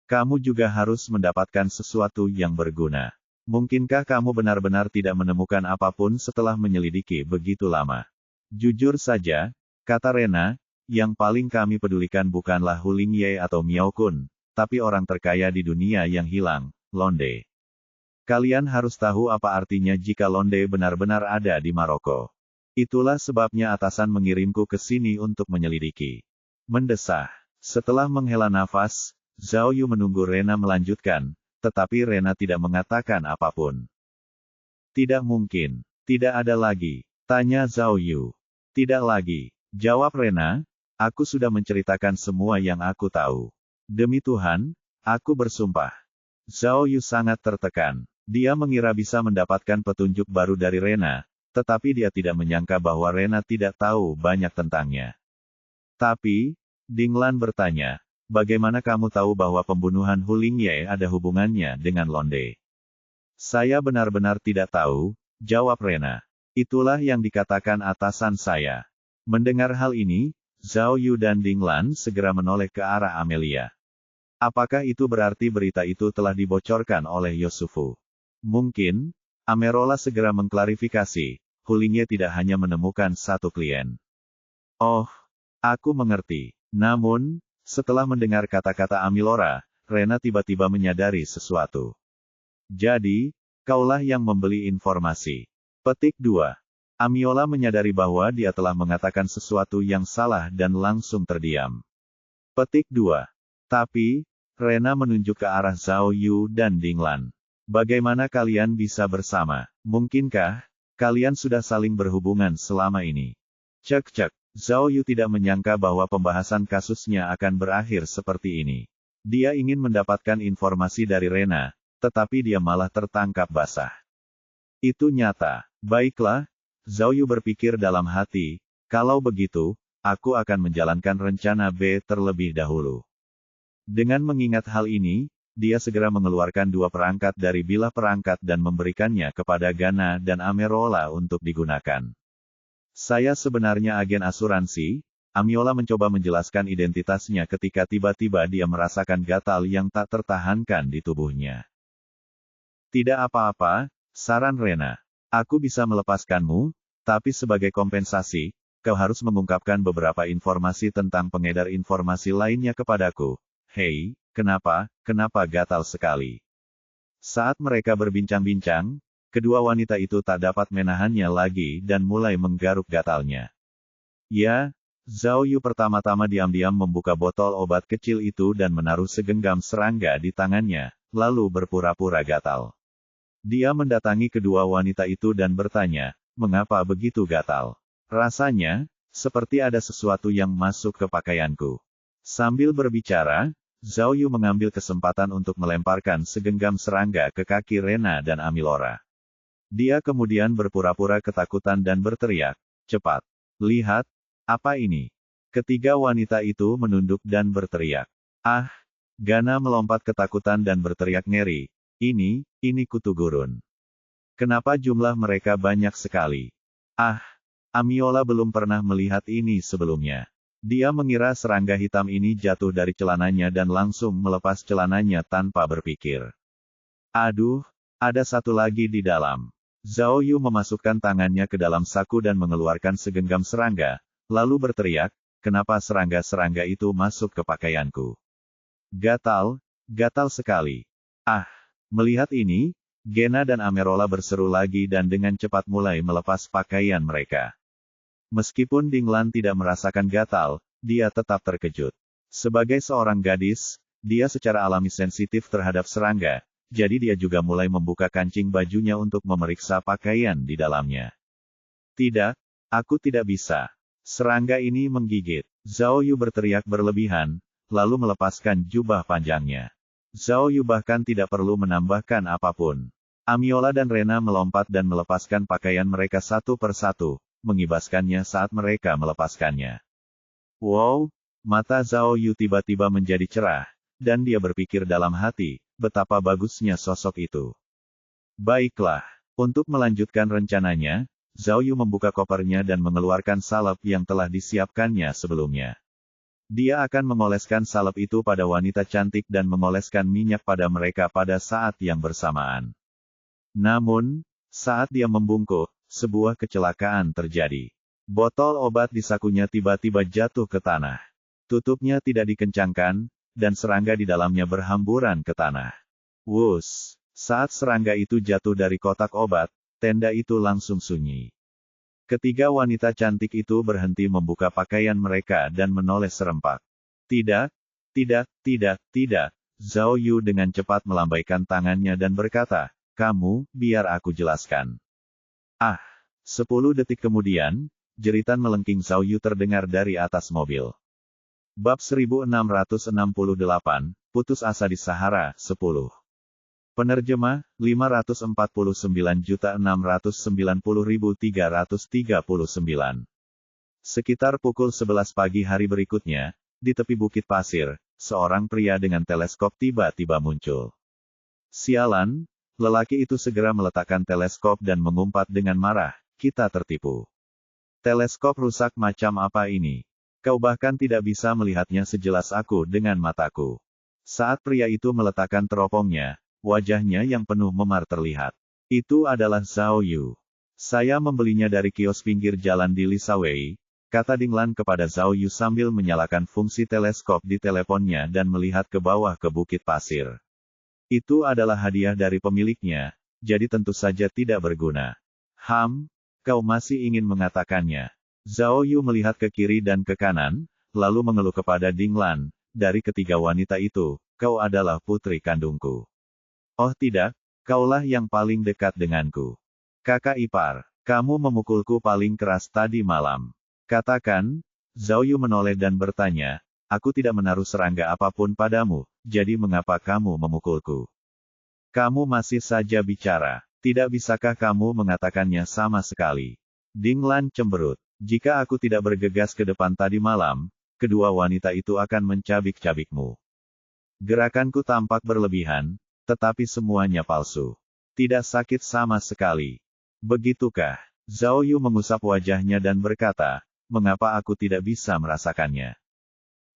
Kamu juga harus mendapatkan sesuatu yang berguna. Mungkinkah kamu benar-benar tidak menemukan apapun setelah menyelidiki begitu lama? Jujur saja, kata Rena, yang paling kami pedulikan bukanlah Hu Lingye atau Miao Kun, tapi orang terkaya di dunia yang hilang, Londe. Kalian harus tahu apa artinya jika Londe benar-benar ada di Maroko. Itulah sebabnya atasan mengirimku ke sini untuk menyelidiki. Mendesah. Setelah menghela nafas, Zhao Yu menunggu Rena melanjutkan, tetapi Rena tidak mengatakan apapun. Tidak mungkin. Tidak ada lagi, tanya Zhao Yu. Tidak lagi, jawab Rena, aku sudah menceritakan semua yang aku tahu. Demi Tuhan, aku bersumpah. Zhao Yu sangat tertekan. Dia mengira bisa mendapatkan petunjuk baru dari Rena, tetapi dia tidak menyangka bahwa Rena tidak tahu banyak tentangnya. Tapi, Ding Lan bertanya, bagaimana kamu tahu bahwa pembunuhan Hu Lingye ada hubungannya dengan Londe? Saya benar-benar tidak tahu, jawab Rena. Itulah yang dikatakan atasan saya. Mendengar hal ini, Zhao Yu dan Ding Lan segera menoleh ke arah Amelia. Apakah itu berarti berita itu telah dibocorkan oleh Yosufu? Mungkin, Amerola segera mengklarifikasi, Hu Lingye tidak hanya menemukan satu klien. Oh, aku mengerti. Namun, setelah mendengar kata-kata Amilora, Rena tiba-tiba menyadari sesuatu. Jadi, kaulah yang membeli informasi. Petik 2. Amiola menyadari bahwa dia telah mengatakan sesuatu yang salah dan langsung terdiam. Petik 2. Tapi, Rena menunjuk ke arah Zhao Yu dan Ding Lan. Bagaimana kalian bisa bersama? Mungkinkah kalian sudah saling berhubungan selama ini? Cek. Zhao Yu tidak menyangka bahwa pembahasan kasusnya akan berakhir seperti ini. Dia ingin mendapatkan informasi dari Rena, tetapi dia malah tertangkap basah. Itu nyata. Baiklah, Zhao Yu berpikir dalam hati, kalau begitu, aku akan menjalankan rencana B terlebih dahulu. Dengan mengingat hal ini, dia segera mengeluarkan 2 perangkat dari bilah perangkat dan memberikannya kepada Gana dan Amerola untuk digunakan. Saya sebenarnya agen asuransi, Amiola mencoba menjelaskan identitasnya ketika tiba-tiba dia merasakan gatal yang tak tertahankan di tubuhnya. Tidak apa-apa, saran Rena. Aku bisa melepaskanmu, Tapi sebagai kompensasi, kau harus mengungkapkan beberapa informasi tentang pengedar informasi lainnya kepadaku. Hei, kenapa gatal sekali? Saat mereka berbincang-bincang, kedua wanita itu tak dapat menahannya lagi dan mulai menggaruk gatalnya. Ya, Zhao Yu pertama-tama diam-diam membuka botol obat kecil itu dan menaruh segenggam serangga di tangannya, lalu berpura-pura gatal. Dia mendatangi kedua wanita itu dan bertanya, mengapa begitu gatal? Rasanya, seperti ada sesuatu yang masuk ke pakaianku. Sambil berbicara, Zhao Yu mengambil kesempatan untuk melemparkan segenggam serangga ke kaki Rena dan Amilora. Dia kemudian berpura-pura ketakutan dan berteriak, cepat. Lihat, apa ini? Ketiga wanita itu menunduk dan berteriak. Ah! Gana melompat ketakutan dan berteriak ngeri. Ini kutu gurun. Kenapa jumlah mereka banyak sekali? Ah! Amiola belum pernah melihat ini sebelumnya. Dia mengira serangga hitam ini jatuh dari celananya dan langsung melepas celananya tanpa berpikir. Aduh, ada satu lagi di dalam. Zhao Yu memasukkan tangannya ke dalam saku dan mengeluarkan segenggam serangga, lalu berteriak, kenapa serangga-serangga itu masuk ke pakaianku? Gatal sekali. Ah! Melihat ini, Gena dan Amerola berseru lagi dan dengan cepat mulai melepas pakaian mereka. Meskipun Dinglan tidak merasakan gatal, dia tetap terkejut. Sebagai seorang gadis, dia secara alami sensitif terhadap serangga, jadi dia juga mulai membuka kancing bajunya untuk memeriksa pakaian di dalamnya. Tidak, aku tidak bisa. Serangga ini menggigit. Zhao Yu berteriak berlebihan, lalu melepaskan jubah panjangnya. Zhao Yu bahkan tidak perlu menambahkan apapun. Amiola dan Rena melompat dan melepaskan pakaian mereka satu persatu, mengibaskannya saat mereka melepaskannya. Wow, mata Zhao Yu tiba-tiba menjadi cerah, dan dia berpikir dalam hati, betapa bagusnya sosok itu. Baiklah, untuk melanjutkan rencananya, Zhao Yu membuka kopernya dan mengeluarkan salep yang telah disiapkannya sebelumnya. Dia akan mengoleskan salep itu pada wanita cantik dan mengoleskan minyak pada mereka pada saat yang bersamaan. Namun, saat dia membungkuk, sebuah kecelakaan terjadi. Botol obat di sakunya tiba-tiba jatuh ke tanah. Tutupnya tidak dikencangkan, dan serangga di dalamnya berhamburan ke tanah. Wus! Saat serangga itu jatuh dari kotak obat, tenda itu langsung sunyi. Ketiga wanita cantik itu berhenti membuka pakaian mereka dan menoleh serempak. Tidak. Zhao Yu dengan cepat melambaikan tangannya dan berkata, kamu, biar aku jelaskan. Ah! 10 detik kemudian, jeritan melengking Zhao Yu terdengar dari atas mobil. Bab 1668, Putus Asa di Sahara, 10. Penerjemah, 549.690.339. Sekitar pukul 11 pagi hari berikutnya, di tepi bukit pasir, seorang pria dengan teleskop tiba-tiba muncul. Sialan, lelaki itu segera meletakkan teleskop dan mengumpat dengan marah, kita tertipu. Teleskop rusak macam apa ini? Kau bahkan tidak bisa melihatnya sejelas aku dengan mataku. Saat pria itu meletakkan teropongnya, wajahnya yang penuh memar terlihat. Itu adalah Zhao Yu. Saya membelinya dari kios pinggir jalan di Lisawei, kata Dinglan kepada Zhao Yu sambil menyalakan fungsi teleskop di teleponnya dan melihat ke bawah ke bukit pasir. Itu adalah hadiah dari pemiliknya, jadi tentu saja tidak berguna. Kau masih ingin mengatakannya? Zhao Yu melihat ke kiri dan ke kanan, lalu mengeluh kepada Dinglan, dari ketiga wanita itu, kau adalah putri kandungku. Oh tidak, kaulah yang paling dekat denganku. Kakak ipar, kamu memukulku paling keras tadi malam. Katakan, Zhao Yu menoleh dan bertanya, aku tidak menaruh serangga apapun padamu, jadi mengapa kamu memukulku? Kamu masih saja bicara, tidak bisakah kamu mengatakannya sama sekali? Dinglan cemberut, jika aku tidak bergegas ke depan tadi malam, kedua wanita itu akan mencabik-cabikmu. Gerakanku tampak berlebihan, tetapi semuanya palsu. Tidak sakit sama sekali. Begitukah? Zhao Yu mengusap wajahnya dan berkata, mengapa aku tidak bisa merasakannya?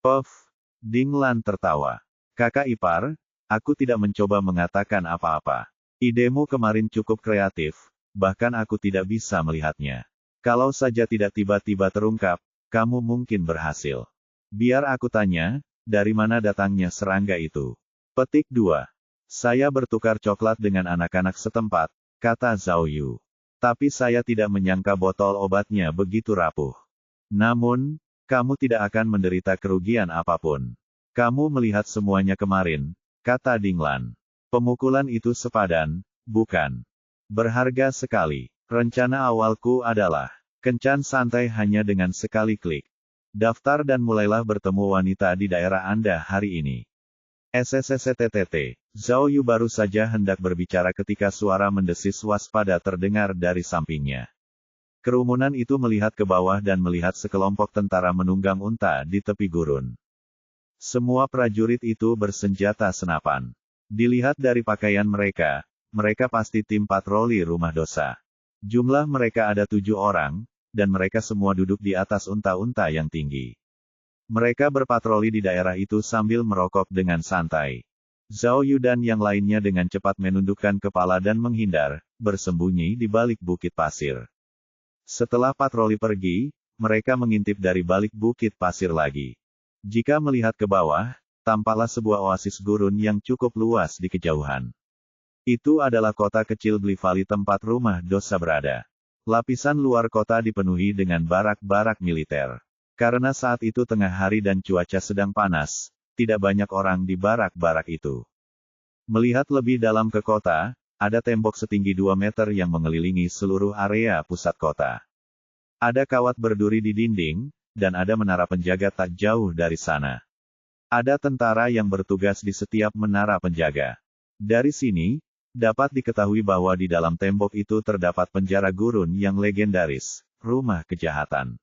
Puff! Dinglan tertawa. Kakak ipar, aku tidak mencoba mengatakan apa-apa. Idemu kemarin cukup kreatif, bahkan aku tidak bisa melihatnya. Kalau saja tidak tiba-tiba terungkap, kamu mungkin berhasil. Biar aku tanya, dari mana datangnya serangga itu? Petik 2. Saya bertukar coklat dengan anak-anak setempat, kata Zhao Yu. Tapi saya tidak menyangka botol obatnya begitu rapuh. Namun, kamu tidak akan menderita kerugian apapun. Kamu melihat semuanya kemarin, kata Ding Lan. Pemukulan itu sepadan, bukan? Berharga sekali. Rencana awalku adalah kencan santai hanya dengan sekali klik. Daftar dan mulailah bertemu wanita di daerah Anda hari ini. SSSTTT. Zhao Yu baru saja hendak berbicara ketika suara mendesis waspada terdengar dari sampingnya. Kerumunan itu melihat ke bawah dan melihat sekelompok tentara menunggang unta di tepi gurun. Semua prajurit itu bersenjata senapan. Dilihat dari pakaian mereka, mereka pasti tim patroli rumah dosa. Jumlah mereka ada 7 orang, dan mereka semua duduk di atas unta-unta yang tinggi. Mereka berpatroli di daerah itu sambil merokok dengan santai. Zhao Yu dan yang lainnya dengan cepat menundukkan kepala dan menghindar, bersembunyi di balik bukit pasir. Setelah patroli pergi, mereka mengintip dari balik bukit pasir lagi. Jika melihat ke bawah, tampaklah sebuah oasis gurun yang cukup luas di kejauhan. Itu adalah kota kecil Bli Valley tempat rumah dosa berada. Lapisan luar kota dipenuhi dengan barak-barak militer. Karena saat itu tengah hari dan cuaca sedang panas, tidak banyak orang di barak-barak itu. Melihat lebih dalam ke kota, ada tembok setinggi 2 meter yang mengelilingi seluruh area pusat kota. Ada kawat berduri di dinding, dan ada menara penjaga tak jauh dari sana. Ada tentara yang bertugas di setiap menara penjaga. Dari sini, dapat diketahui bahwa di dalam tembok itu terdapat penjara gurun yang legendaris, rumah kejahatan.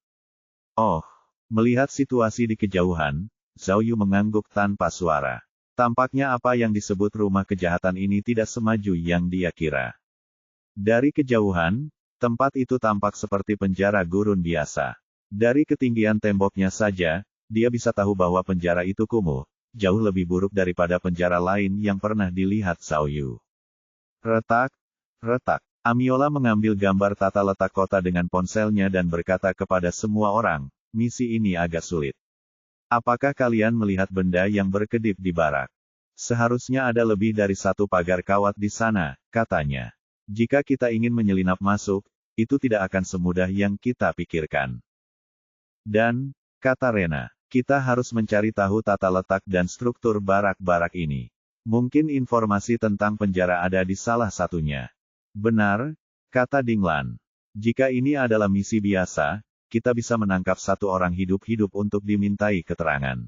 Oh, melihat situasi di kejauhan, Zhao Yu mengangguk tanpa suara. Tampaknya apa yang disebut rumah kejahatan ini tidak semaju yang dia kira. Dari kejauhan, tempat itu tampak seperti penjara gurun biasa. Dari ketinggian temboknya saja, dia bisa tahu bahwa penjara itu kumuh, jauh lebih buruk daripada penjara lain yang pernah dilihat Zhao Yu. Retak, retak. Amiola mengambil gambar tata letak kota dengan ponselnya dan berkata kepada semua orang, misi ini agak sulit. Apakah kalian melihat benda yang berkedip di barak? Seharusnya ada lebih dari 1 pagar kawat di sana, katanya. Jika kita ingin menyelinap masuk, itu tidak akan semudah yang kita pikirkan. Dan, kata Rena, kita harus mencari tahu tata letak dan struktur barak-barak ini. Mungkin informasi tentang penjara ada di salah satunya. Benar, kata Ding Lan. Jika ini adalah misi biasa, kita bisa menangkap 1 orang hidup-hidup untuk dimintai keterangan.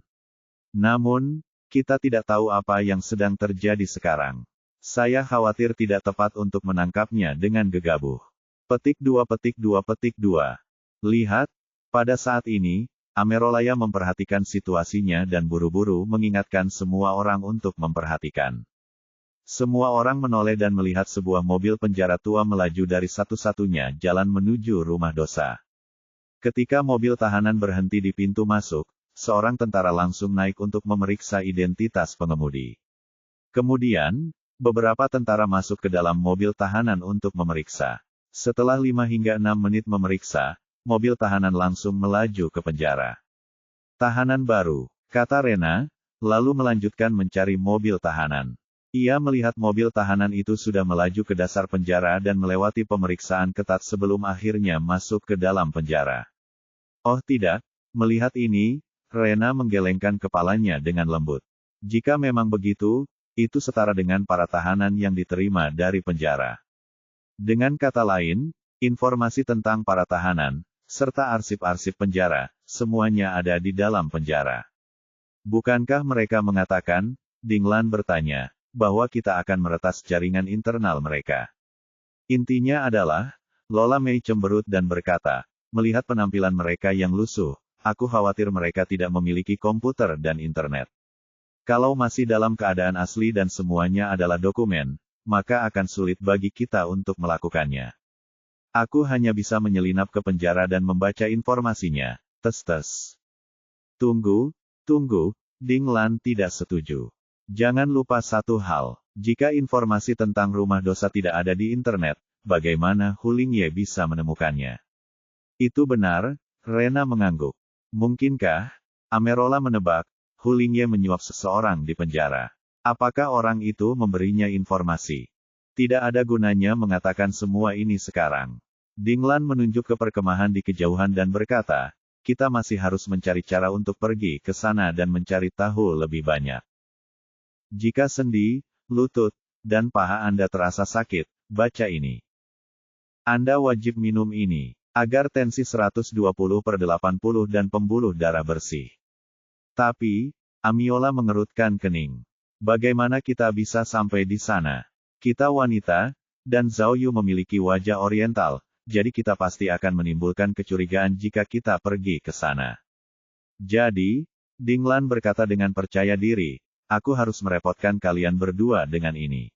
Namun, kita tidak tahu apa yang sedang terjadi sekarang. Saya khawatir tidak tepat untuk menangkapnya dengan gegabah. Petik 2 petik 2 petik 2. Lihat, pada saat ini, Amerolaya memperhatikan situasinya dan buru-buru mengingatkan semua orang untuk memperhatikan. Semua orang menoleh dan melihat sebuah mobil penjara tua melaju dari satu-satunya jalan menuju rumah dosa. Ketika mobil tahanan berhenti di pintu masuk, seorang tentara langsung naik untuk memeriksa identitas pengemudi. Kemudian, beberapa tentara masuk ke dalam mobil tahanan untuk memeriksa. Setelah 5 hingga 6 menit memeriksa, mobil tahanan langsung melaju ke penjara. Tahanan baru, kata Rena, lalu melanjutkan mencari mobil tahanan. Ia melihat mobil tahanan itu sudah melaju ke dasar penjara dan melewati pemeriksaan ketat sebelum akhirnya masuk ke dalam penjara. Oh tidak, melihat ini, Rena menggelengkan kepalanya dengan lembut. Jika memang begitu, itu setara dengan para tahanan yang diterima dari penjara. Dengan kata lain, informasi tentang para tahanan, serta arsip-arsip penjara, semuanya ada di dalam penjara. Bukankah mereka mengatakan, Ding Lan bertanya, bahwa kita akan meretas jaringan internal mereka. Intinya adalah, Lola Mei cemberut dan berkata, melihat penampilan mereka yang lusuh, aku khawatir mereka tidak memiliki komputer dan internet. Kalau masih dalam keadaan asli dan semuanya adalah dokumen, maka akan sulit bagi kita untuk melakukannya. Aku hanya bisa menyelinap ke penjara dan membaca informasinya. Tes-tes. Tunggu, Ding Lan tidak setuju. Jangan lupa satu hal, jika informasi tentang rumah dosa tidak ada di internet, bagaimana Hu Lingye bisa menemukannya? Itu benar, Rena mengangguk. Mungkinkah? Amerola menebak, Hu Lingye menyuap seseorang di penjara. Apakah orang itu memberinya informasi? Tidak ada gunanya mengatakan semua ini sekarang. Dinglan menunjuk ke perkemahan di kejauhan dan berkata, kita masih harus mencari cara untuk pergi ke sana dan mencari tahu lebih banyak. Jika sendi, lutut, dan paha Anda terasa sakit, baca ini. Anda wajib minum ini, agar tensi 120/80 dan pembuluh darah bersih. Tapi, Amiola mengerutkan kening. Bagaimana kita bisa sampai di sana? Kita wanita, dan Zhao Yu memiliki wajah oriental, jadi kita pasti akan menimbulkan kecurigaan jika kita pergi ke sana. Jadi, Dinglan berkata dengan percaya diri, aku harus merepotkan kalian berdua dengan ini.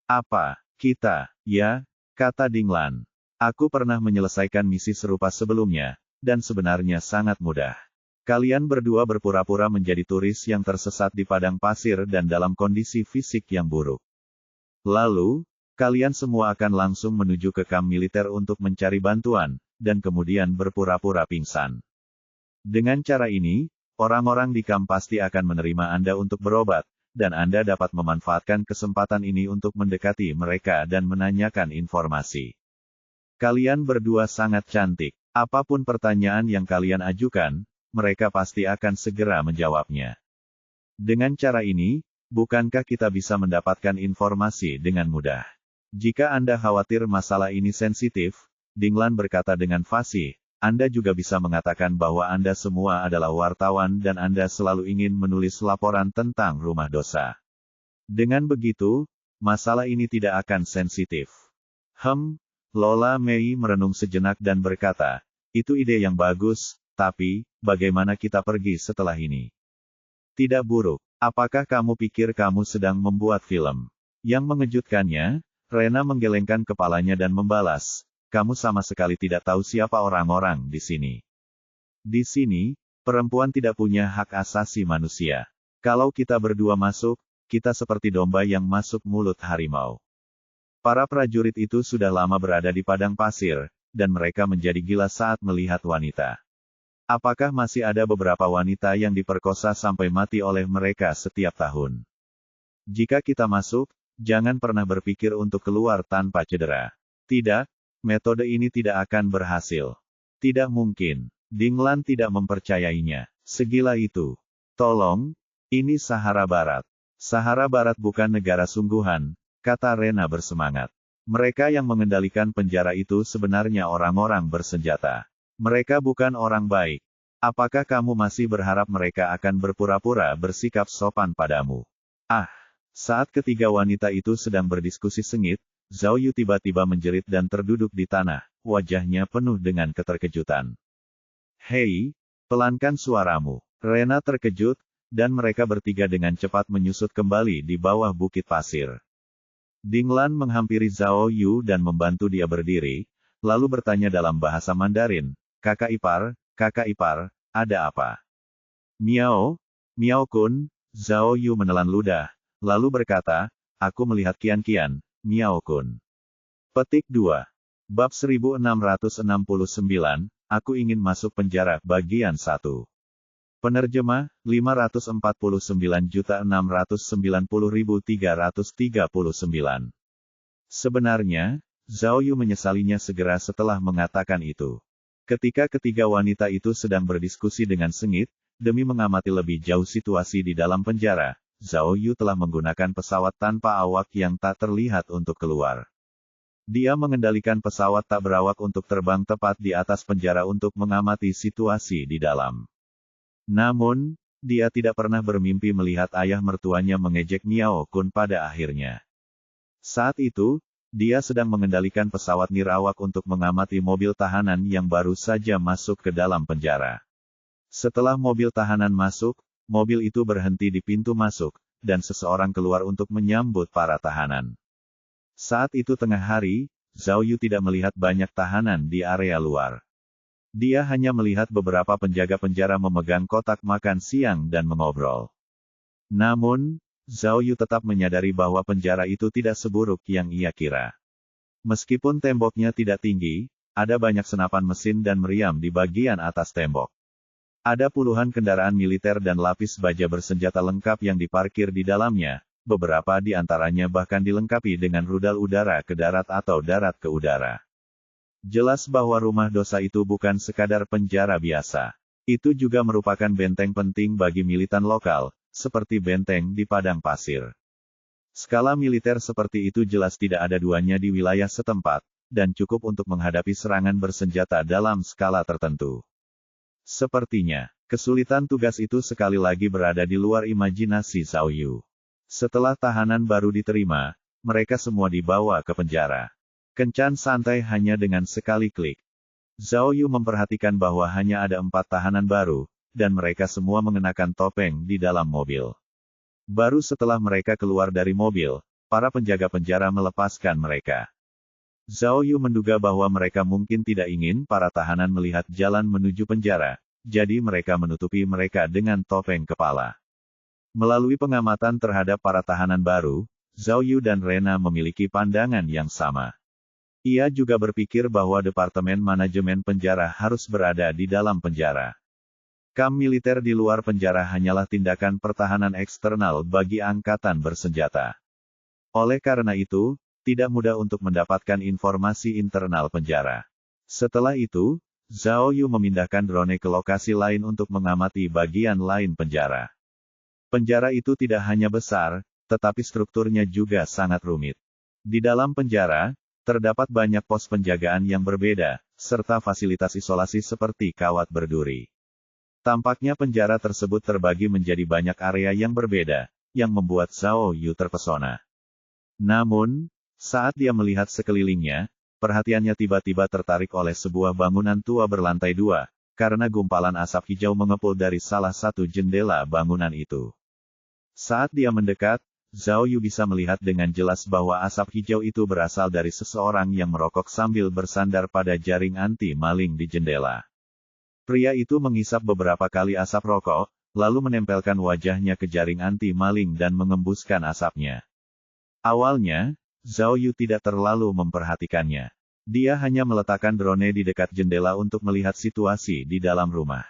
Apa, kita, ya, kata Dinglan. Aku pernah menyelesaikan misi serupa sebelumnya, dan sebenarnya sangat mudah. Kalian berdua berpura-pura menjadi turis yang tersesat di padang pasir dan dalam kondisi fisik yang buruk. Lalu, kalian semua akan langsung menuju ke kamp militer untuk mencari bantuan, dan kemudian berpura-pura pingsan. Dengan cara ini, orang-orang di kamp pasti akan menerima Anda untuk berobat, dan Anda dapat memanfaatkan kesempatan ini untuk mendekati mereka dan menanyakan informasi. Kalian berdua sangat cantik. Apapun pertanyaan yang kalian ajukan, mereka pasti akan segera menjawabnya. Dengan cara ini, bukankah kita bisa mendapatkan informasi dengan mudah? Jika Anda khawatir masalah ini sensitif, Dinglan berkata dengan fasih, Anda juga bisa mengatakan bahwa Anda semua adalah wartawan dan Anda selalu ingin menulis laporan tentang rumah dosa. Dengan begitu, masalah ini tidak akan sensitif. Lola Mei merenung sejenak dan berkata, itu ide yang bagus, tapi, bagaimana kita pergi setelah ini? Tidak buruk. Apakah kamu pikir kamu sedang membuat film? Yang mengejutkannya, Rena menggelengkan kepalanya dan membalas, kamu sama sekali tidak tahu siapa orang-orang di sini. Di sini, perempuan tidak punya hak asasi manusia. Kalau kita berdua masuk, kita seperti domba yang masuk mulut harimau. Para prajurit itu sudah lama berada di padang pasir, dan mereka menjadi gila saat melihat wanita. Apakah masih ada beberapa wanita yang diperkosa sampai mati oleh mereka setiap tahun? Jika kita masuk, jangan pernah berpikir untuk keluar tanpa cedera. Tidak, metode ini tidak akan berhasil. Tidak mungkin. Dinglan tidak mempercayainya. Segila itu. Tolong, ini Sahara Barat. Sahara Barat bukan negara sungguhan, kata Rena bersemangat. Mereka yang mengendalikan penjara itu sebenarnya orang-orang bersenjata. Mereka bukan orang baik. Apakah kamu masih berharap mereka akan berpura-pura bersikap sopan padamu? Saat ketiga wanita itu sedang berdiskusi sengit, Zhao Yu tiba-tiba menjerit dan terduduk di tanah, wajahnya penuh dengan keterkejutan. Hei, pelankan suaramu. Rena terkejut, dan mereka bertiga dengan cepat menyusut kembali di bawah bukit pasir. Dinglan menghampiri Zhao Yu dan membantu dia berdiri, lalu bertanya dalam bahasa Mandarin, kakak ipar, ada apa? Miao Kun, Zhao Yu menelan ludah, lalu berkata, aku melihat Kian, Miao Kun. Petik 2. Bab 1669, aku ingin masuk penjara, bagian 1. Penerjemah, 549.690.339. Sebenarnya, Zhao Yu menyesalinya segera setelah mengatakan itu. Ketika ketiga wanita itu sedang berdiskusi dengan sengit, demi mengamati lebih jauh situasi di dalam penjara, Zhao Yu telah menggunakan pesawat tanpa awak yang tak terlihat untuk keluar. Dia mengendalikan pesawat tak berawak untuk terbang tepat di atas penjara untuk mengamati situasi di dalam. Namun, dia tidak pernah bermimpi melihat ayah mertuanya mengejek Miao Kun pada akhirnya. Saat itu, dia sedang mengendalikan pesawat nirawak untuk mengamati mobil tahanan yang baru saja masuk ke dalam penjara. Setelah mobil tahanan masuk, mobil itu berhenti di pintu masuk, dan seseorang keluar untuk menyambut para tahanan. Saat itu tengah hari, Zhao Yu tidak melihat banyak tahanan di area luar. Dia hanya melihat beberapa penjaga penjara memegang kotak makan siang dan mengobrol. Namun, Zhao Yu tetap menyadari bahwa penjara itu tidak seburuk yang ia kira. Meskipun temboknya tidak tinggi, Ada banyak senapan mesin dan meriam di bagian atas tembok. Ada puluhan kendaraan militer dan lapis baja bersenjata lengkap yang diparkir di dalamnya, beberapa di antaranya bahkan dilengkapi dengan rudal udara ke darat atau darat ke udara. Jelas bahwa rumah dosa itu bukan sekadar penjara biasa. Itu juga merupakan benteng penting bagi militan lokal, seperti benteng di padang pasir. Skala militer seperti itu jelas tidak ada duanya di wilayah setempat, dan cukup untuk menghadapi serangan bersenjata dalam skala tertentu. Sepertinya, kesulitan tugas itu sekali lagi berada di luar imajinasi Zhao Yu. Setelah tahanan baru diterima, mereka semua dibawa ke penjara. Kencan santai hanya dengan sekali klik. Zhao Yu memperhatikan bahwa hanya ada 4 tahanan baru, dan mereka semua mengenakan topeng di dalam mobil. Baru setelah mereka keluar dari mobil, para penjaga penjara melepaskan mereka. Zhao Yu menduga bahwa mereka mungkin tidak ingin para tahanan melihat jalan menuju penjara, jadi mereka menutupi mereka dengan topeng kepala. Melalui pengamatan terhadap para tahanan baru, Zhao Yu dan Rena memiliki pandangan yang sama. Ia juga berpikir bahwa Departemen Manajemen Penjara harus berada di dalam penjara. Kamp militer di luar penjara hanyalah tindakan pertahanan eksternal bagi angkatan bersenjata. Oleh karena itu, tidak mudah untuk mendapatkan informasi internal penjara. Setelah itu, Zhao Yu memindahkan drone ke lokasi lain untuk mengamati bagian lain penjara. Penjara itu tidak hanya besar, tetapi strukturnya juga sangat rumit. Di dalam penjara, terdapat banyak pos penjagaan yang berbeda, serta fasilitas isolasi seperti kawat berduri. Tampaknya penjara tersebut terbagi menjadi banyak area yang berbeda, yang membuat Zhao Yu terpesona. Namun, saat dia melihat sekelilingnya, perhatiannya tiba-tiba tertarik oleh sebuah bangunan tua berlantai 2, karena gumpalan asap hijau mengepul dari salah satu jendela bangunan itu. Saat dia mendekat, Zhao Yu bisa melihat dengan jelas bahwa asap hijau itu berasal dari seseorang yang merokok sambil bersandar pada jaring anti-maling di jendela. Pria itu menghisap beberapa kali asap rokok, lalu menempelkan wajahnya ke jaring anti-maling dan mengembuskan asapnya. Awalnya, Zhao Yu tidak terlalu memperhatikannya. Dia hanya meletakkan drone di dekat jendela untuk melihat situasi di dalam rumah.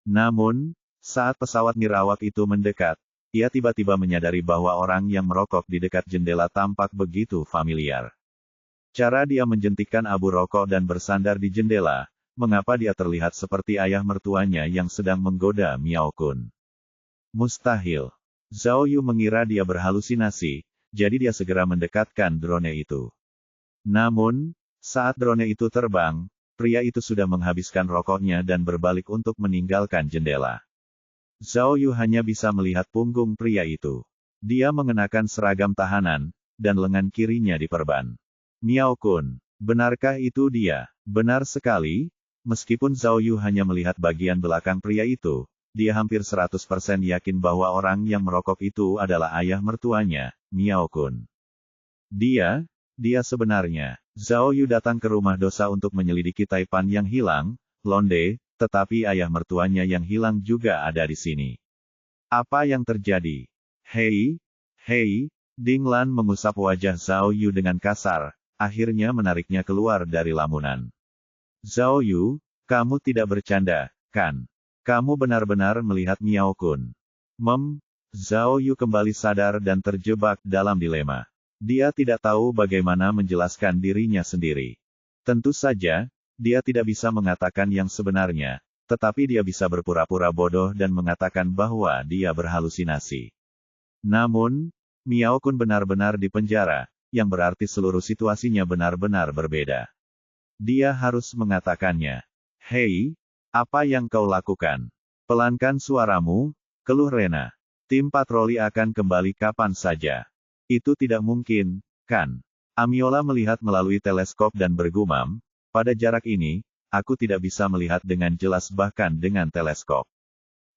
Namun, saat pesawat nirawak itu mendekat, ia tiba-tiba menyadari bahwa orang yang merokok di dekat jendela tampak begitu familiar. Cara dia menjentikkan abu rokok dan bersandar di jendela, mengapa dia terlihat seperti ayah mertuanya yang sedang menggoda Miao Kun. Mustahil. Zhao Yu mengira dia berhalusinasi, jadi dia segera mendekatkan drone itu. Namun, saat drone itu terbang, pria itu sudah menghabiskan rokoknya dan berbalik untuk meninggalkan jendela. Zhao Yu hanya bisa melihat punggung pria itu. Dia mengenakan seragam tahanan, dan lengan kirinya diperban. Miao Kun, benarkah itu dia? Benar sekali, meskipun Zhao Yu hanya melihat bagian belakang pria itu, dia hampir 100% yakin bahwa orang yang merokok itu adalah ayah mertuanya, Miao Kun. Dia sebenarnya. Zhao Yu datang ke rumah dosa untuk menyelidiki Taipan yang hilang, Londe, tetapi ayah mertuanya yang hilang juga ada di sini. Apa yang terjadi? Hei, Ding Lan mengusap wajah Zhao Yu dengan kasar, akhirnya menariknya keluar dari lamunan. Zhao Yu, kamu tidak bercanda, kan? Kamu benar-benar melihat Miao Kun. Zhao Yu kembali sadar dan terjebak dalam dilema. Dia tidak tahu bagaimana menjelaskan dirinya sendiri. Tentu saja, dia tidak bisa mengatakan yang sebenarnya, tetapi dia bisa berpura-pura bodoh dan mengatakan bahwa dia berhalusinasi. Namun, Miao Kun benar-benar di penjara, yang berarti seluruh situasinya benar-benar berbeda. Dia harus mengatakannya. Hei, apa yang kau lakukan? Pelankan suaramu, keluh Rena. Tim patroli akan kembali kapan saja. Itu tidak mungkin, kan? Amiola melihat melalui teleskop dan bergumam, pada jarak ini, aku tidak bisa melihat dengan jelas bahkan dengan teleskop.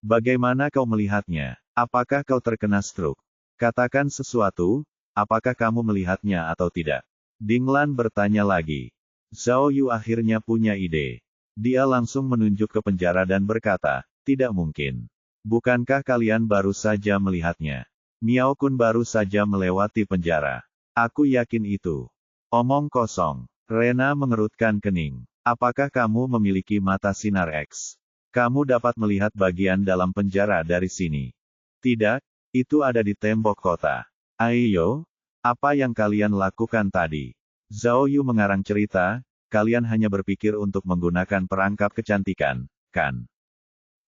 Bagaimana kau melihatnya? Apakah kau terkena stroke? Katakan sesuatu, apakah kamu melihatnya atau tidak? Ding Lan bertanya lagi. Zhao Yu akhirnya punya ide. Dia langsung menunjuk ke penjara dan berkata, tidak mungkin. Bukankah kalian baru saja melihatnya? Miao Kun baru saja melewati penjara. Aku yakin itu. Omong kosong. Rena mengerutkan kening. Apakah kamu memiliki mata sinar X? Kamu dapat melihat bagian dalam penjara dari sini. Tidak, itu ada di tembok kota. Ayo, apa yang kalian lakukan tadi? Zhao Yu mengarang cerita, kalian hanya berpikir untuk menggunakan perangkap kecantikan, kan?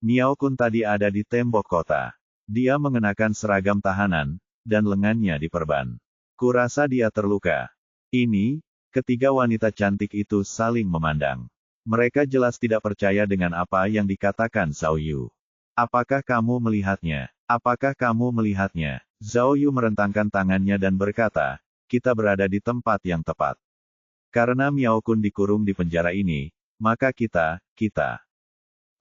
Miao Kun tadi ada di tembok kota. Dia mengenakan seragam tahanan, dan lengannya diperban. Kurasa dia terluka. Ini, ketiga wanita cantik itu saling memandang. Mereka jelas tidak percaya dengan apa yang dikatakan Zhao Yu. Apakah kamu melihatnya? Apakah kamu melihatnya? Zhao Yu merentangkan tangannya dan berkata, kita berada di tempat yang tepat. Karena Miao Kun dikurung di penjara ini, maka kita.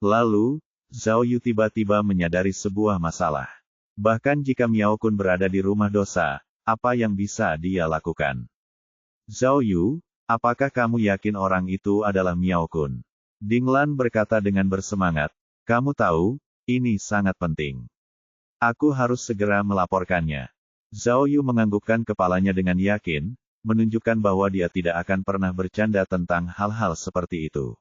Lalu, Zhao Yu tiba-tiba menyadari sebuah masalah. Bahkan jika Miao Kun berada di rumah dosa, apa yang bisa dia lakukan? Zhao Yu, apakah kamu yakin orang itu adalah Miao Kun? Dinglan berkata dengan bersemangat, kamu tahu, ini sangat penting. Aku harus segera melaporkannya. Zhao Yu menganggukkan kepalanya dengan yakin, menunjukkan bahwa dia tidak akan pernah bercanda tentang hal-hal seperti itu.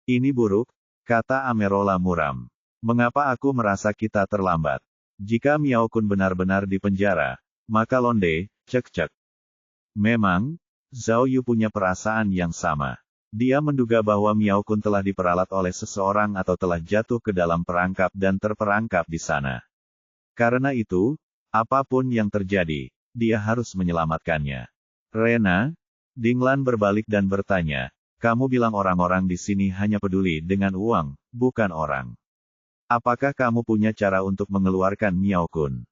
Ini buruk, kata Amerola muram. Mengapa aku merasa kita terlambat? Jika Miao Kun benar-benar di penjara, maka Londe, cek. Memang, Zhao Yu punya perasaan yang sama. Dia menduga bahwa Miao Kun telah diperalat oleh seseorang atau telah jatuh ke dalam perangkap dan terperangkap di sana. Karena itu, apapun yang terjadi, dia harus menyelamatkannya. Rena, Dinglan berbalik dan bertanya, kamu bilang orang-orang di sini hanya peduli dengan uang, bukan orang. Apakah kamu punya cara untuk mengeluarkan Miao Kun?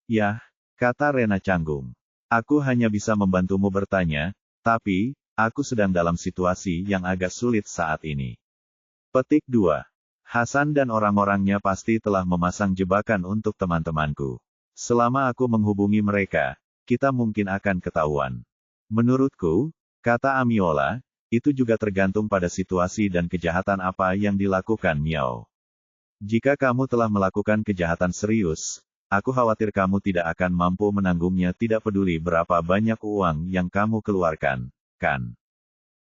Ya, kata Rena canggung. Aku hanya bisa membantumu bertanya, tapi, aku sedang dalam situasi yang agak sulit saat ini. Petik 2. Hasan dan orang-orangnya pasti telah memasang jebakan untuk teman-temanku. Selama aku menghubungi mereka, kita mungkin akan ketahuan. Menurutku, kata Amiola, itu juga tergantung pada situasi dan kejahatan apa yang dilakukan Miao. Jika kamu telah melakukan kejahatan serius, aku khawatir kamu tidak akan mampu menanggungnya tidak peduli berapa banyak uang yang kamu keluarkan, kan?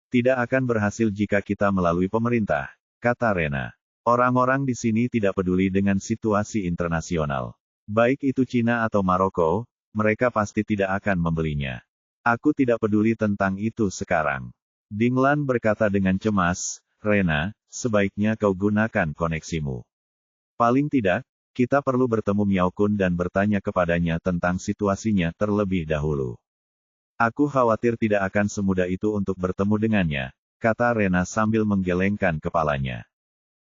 Tidak akan berhasil jika kita melalui pemerintah, kata Rena. Orang-orang di sini tidak peduli dengan situasi internasional. Baik itu Cina atau Maroko, mereka pasti tidak akan membelinya. Aku tidak peduli tentang itu sekarang. Dinglan berkata dengan cemas, Rena, sebaiknya kau gunakan koneksimu. Paling tidak, kita perlu bertemu Miao Kun dan bertanya kepadanya tentang situasinya terlebih dahulu. Aku khawatir tidak akan semudah itu untuk bertemu dengannya, kata Rena sambil menggelengkan kepalanya.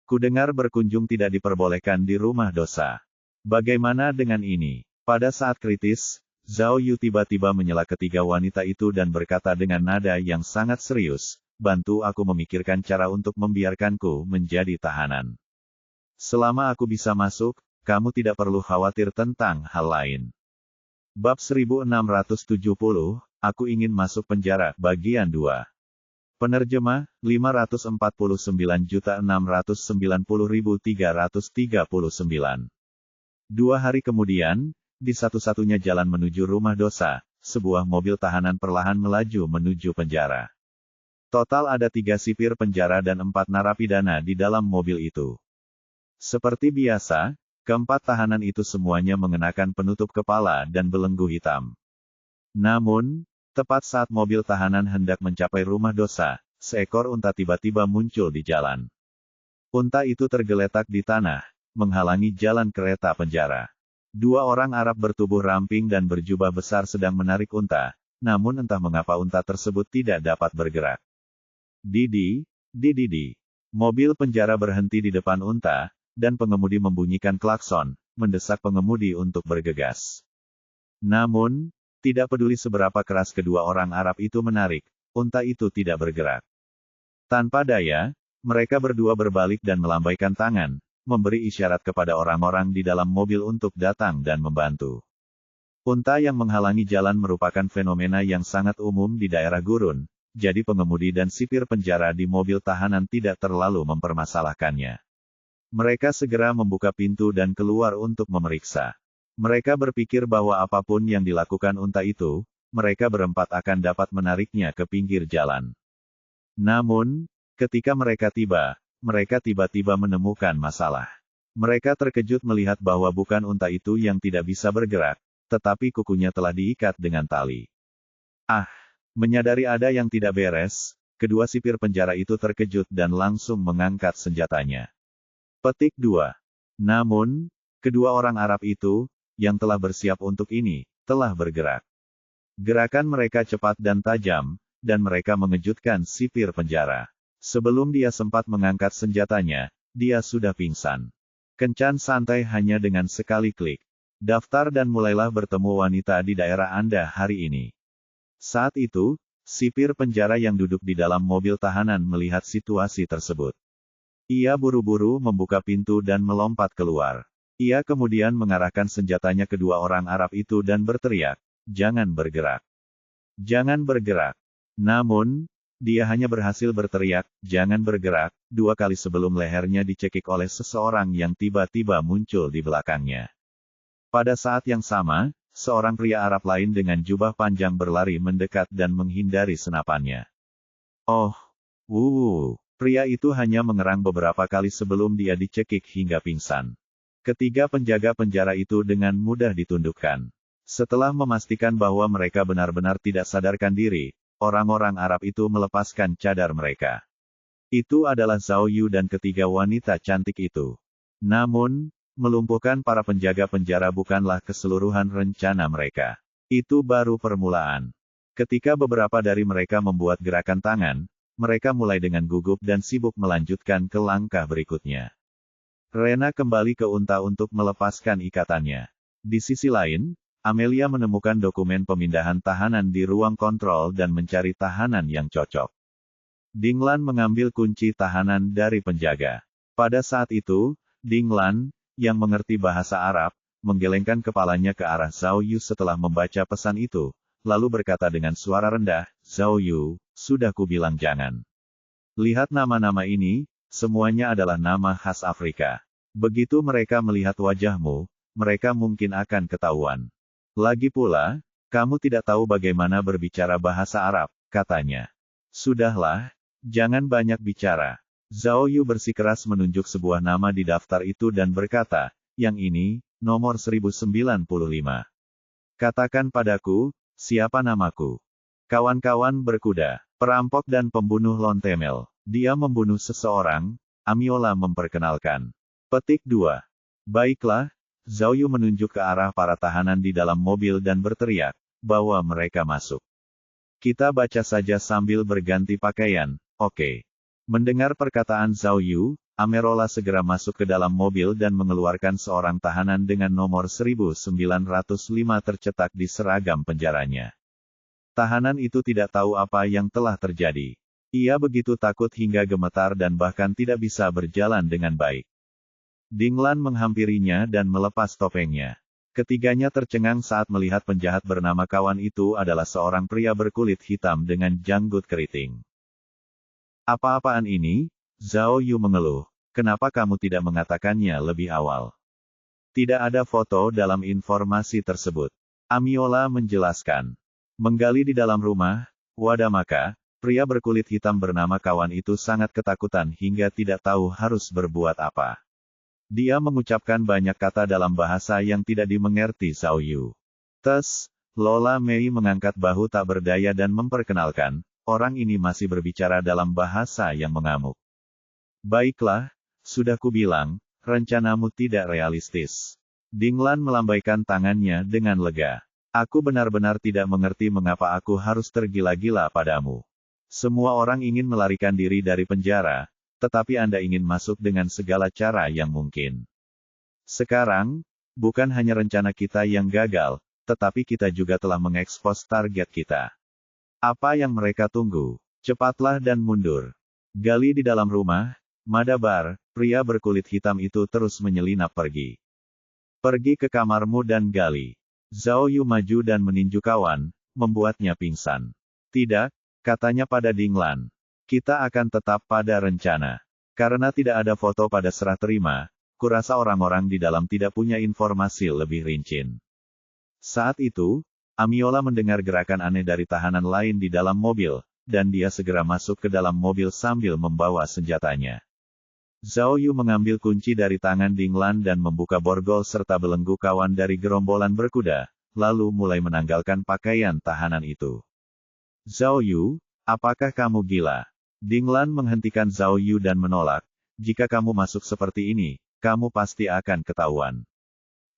Kudengar berkunjung tidak diperbolehkan di rumah dosa. Bagaimana dengan ini? Pada saat kritis, Zhao Yu tiba-tiba menyela ketiga wanita itu dan berkata dengan nada yang sangat serius, bantu aku memikirkan cara untuk membiarkanku menjadi tahanan. Selama aku bisa masuk, kamu tidak perlu khawatir tentang hal lain. Bab 1670, Aku ingin masuk penjara, bagian 2. Penerjemah, 549.690.339. 2 hari kemudian, di satu-satunya jalan menuju rumah dosa, sebuah mobil tahanan perlahan melaju menuju penjara. Total ada 3 sipir penjara dan 4 narapidana di dalam mobil itu. Seperti biasa, keempat tahanan itu semuanya mengenakan penutup kepala dan belenggu hitam. Namun, tepat saat mobil tahanan hendak mencapai rumah dosa, seekor unta tiba-tiba muncul di jalan. Unta itu tergeletak di tanah, menghalangi jalan kereta penjara. 2 orang Arab bertubuh ramping dan berjubah besar sedang menarik unta, namun entah mengapa unta tersebut tidak dapat bergerak. Didi. Mobil penjara berhenti di depan unta, dan pengemudi membunyikan klakson, mendesak pengemudi untuk bergegas. Namun, tidak peduli seberapa keras kedua orang Arab itu menarik, unta itu tidak bergerak. Tanpa daya, mereka berdua berbalik dan melambaikan tangan, memberi isyarat kepada orang-orang di dalam mobil untuk datang dan membantu. Unta yang menghalangi jalan merupakan fenomena yang sangat umum di daerah gurun, jadi pengemudi dan sipir penjara di mobil tahanan tidak terlalu mempermasalahkannya. Mereka segera membuka pintu dan keluar untuk memeriksa. Mereka berpikir bahwa apapun yang dilakukan unta itu, mereka berempat akan dapat menariknya ke pinggir jalan. Namun, ketika mereka tiba-tiba menemukan masalah. Mereka terkejut melihat bahwa bukan unta itu yang tidak bisa bergerak, tetapi kukunya telah diikat dengan tali. Menyadari ada yang tidak beres, kedua sipir penjara itu terkejut dan langsung mengangkat senjatanya. Petik 2. Namun, kedua orang Arab itu, yang telah bersiap untuk ini, telah bergerak. Gerakan mereka cepat dan tajam, dan mereka mengejutkan sipir penjara. Sebelum dia sempat mengangkat senjatanya, dia sudah pingsan. Kencan santai hanya dengan sekali klik. Daftar dan mulailah bertemu wanita di daerah Anda hari ini. Saat itu, sipir penjara yang duduk di dalam mobil tahanan melihat situasi tersebut. Ia buru-buru membuka pintu dan melompat keluar. Ia kemudian mengarahkan senjatanya ke dua orang Arab itu dan berteriak, "Jangan bergerak. Jangan bergerak." Namun, dia hanya berhasil berteriak, "Jangan bergerak," 2 kali sebelum lehernya dicekik oleh seseorang yang tiba-tiba muncul di belakangnya. Pada saat yang sama, seorang pria Arab lain dengan jubah panjang berlari mendekat dan menghindari senapannya. Pria itu hanya mengerang beberapa kali sebelum dia dicekik hingga pingsan. Ketiga penjaga penjara itu dengan mudah ditundukkan. Setelah memastikan bahwa mereka benar-benar tidak sadarkan diri, orang-orang Arab itu melepaskan cadar mereka. Itu adalah Zhao Yu dan ketiga wanita cantik itu. Namun, melumpuhkan para penjaga penjara bukanlah keseluruhan rencana mereka. Itu baru permulaan. Ketika beberapa dari mereka membuat gerakan tangan, mereka mulai dengan gugup dan sibuk melanjutkan ke langkah berikutnya. Rena kembali ke unta untuk melepaskan ikatannya. Di sisi lain, Amelia menemukan dokumen pemindahan tahanan di ruang kontrol dan mencari tahanan yang cocok. Dinglan mengambil kunci tahanan dari penjaga. Pada saat itu, Dinglan, yang mengerti bahasa Arab, menggelengkan kepalanya ke arah Zhao Yu setelah membaca pesan itu, lalu berkata dengan suara rendah, "Zhao Yu, sudah kubilang jangan. Lihat nama-nama ini, semuanya adalah nama khas Afrika. Begitu mereka melihat wajahmu, mereka mungkin akan ketahuan. Lagi pula, kamu tidak tahu bagaimana berbicara bahasa Arab," katanya. "Sudahlah, jangan banyak bicara." Zhao Yu bersikeras menunjuk sebuah nama di daftar itu dan berkata, "Yang ini, nomor 1095. Katakan padaku, siapa namaku?" "Kawan-kawan berkuda, perampok dan pembunuh lontemel. Dia membunuh seseorang," Amiola memperkenalkan. Petik 2. "Baiklah." Zhao Yu menunjuk ke arah para tahanan di dalam mobil dan berteriak, bahwa mereka masuk. "Kita baca saja sambil berganti pakaian, oke?" Mendengar perkataan Zhao Yu, Amerola segera masuk ke dalam mobil dan mengeluarkan seorang tahanan dengan nomor 1905 tercetak di seragam penjaranya. Tahanan itu tidak tahu apa yang telah terjadi. Ia begitu takut hingga gemetar dan bahkan tidak bisa berjalan dengan baik. Dinglan menghampirinya dan melepas topengnya. Ketiganya tercengang saat melihat penjahat bernama Kawan itu adalah seorang pria berkulit hitam dengan janggut keriting. "Apa-apaan ini?" Zhao Yu mengeluh. "Kenapa kamu tidak mengatakannya lebih awal?" "Tidak ada foto dalam informasi tersebut," Amiola menjelaskan. Menggali di dalam rumah, Wadamaka, pria berkulit hitam bernama Kawan itu sangat ketakutan hingga tidak tahu harus berbuat apa. Dia mengucapkan banyak kata dalam bahasa yang tidak dimengerti Zhao Yu. Lola Mei mengangkat bahu tak berdaya dan memperkenalkan, orang ini masih berbicara dalam bahasa yang mengamuk. "Baiklah, sudah kubilang, rencanamu tidak realistis." Dinglan melambaikan tangannya dengan lega. "Aku benar-benar tidak mengerti mengapa aku harus tergila-gila padamu. Semua orang ingin melarikan diri dari penjara, tetapi Anda ingin masuk dengan segala cara yang mungkin. Sekarang, bukan hanya rencana kita yang gagal, tetapi kita juga telah mengekspos target kita. Apa yang mereka tunggu? Cepatlah dan mundur." Gali di dalam rumah, Madabar, pria berkulit hitam itu terus menyelinap pergi. "Pergi ke kamarmu dan gali." Zhao Yu maju dan meninju Kawan, membuatnya pingsan. "Tidak," katanya pada Dinglan. "Kita akan tetap pada rencana. Karena tidak ada foto pada serah terima, kurasa orang-orang di dalam tidak punya informasi lebih rinci." Saat itu, Amiola mendengar gerakan aneh dari tahanan lain di dalam mobil, dan dia segera masuk ke dalam mobil sambil membawa senjatanya. Zhao Yu mengambil kunci dari tangan Ding Lan dan membuka borgol serta belenggu kawan dari gerombolan berkuda, lalu mulai menanggalkan pakaian tahanan itu. Zhao Yu, apakah kamu gila? Ding Lan menghentikan Zhao Yu dan menolak, jika kamu masuk seperti ini, kamu pasti akan ketahuan.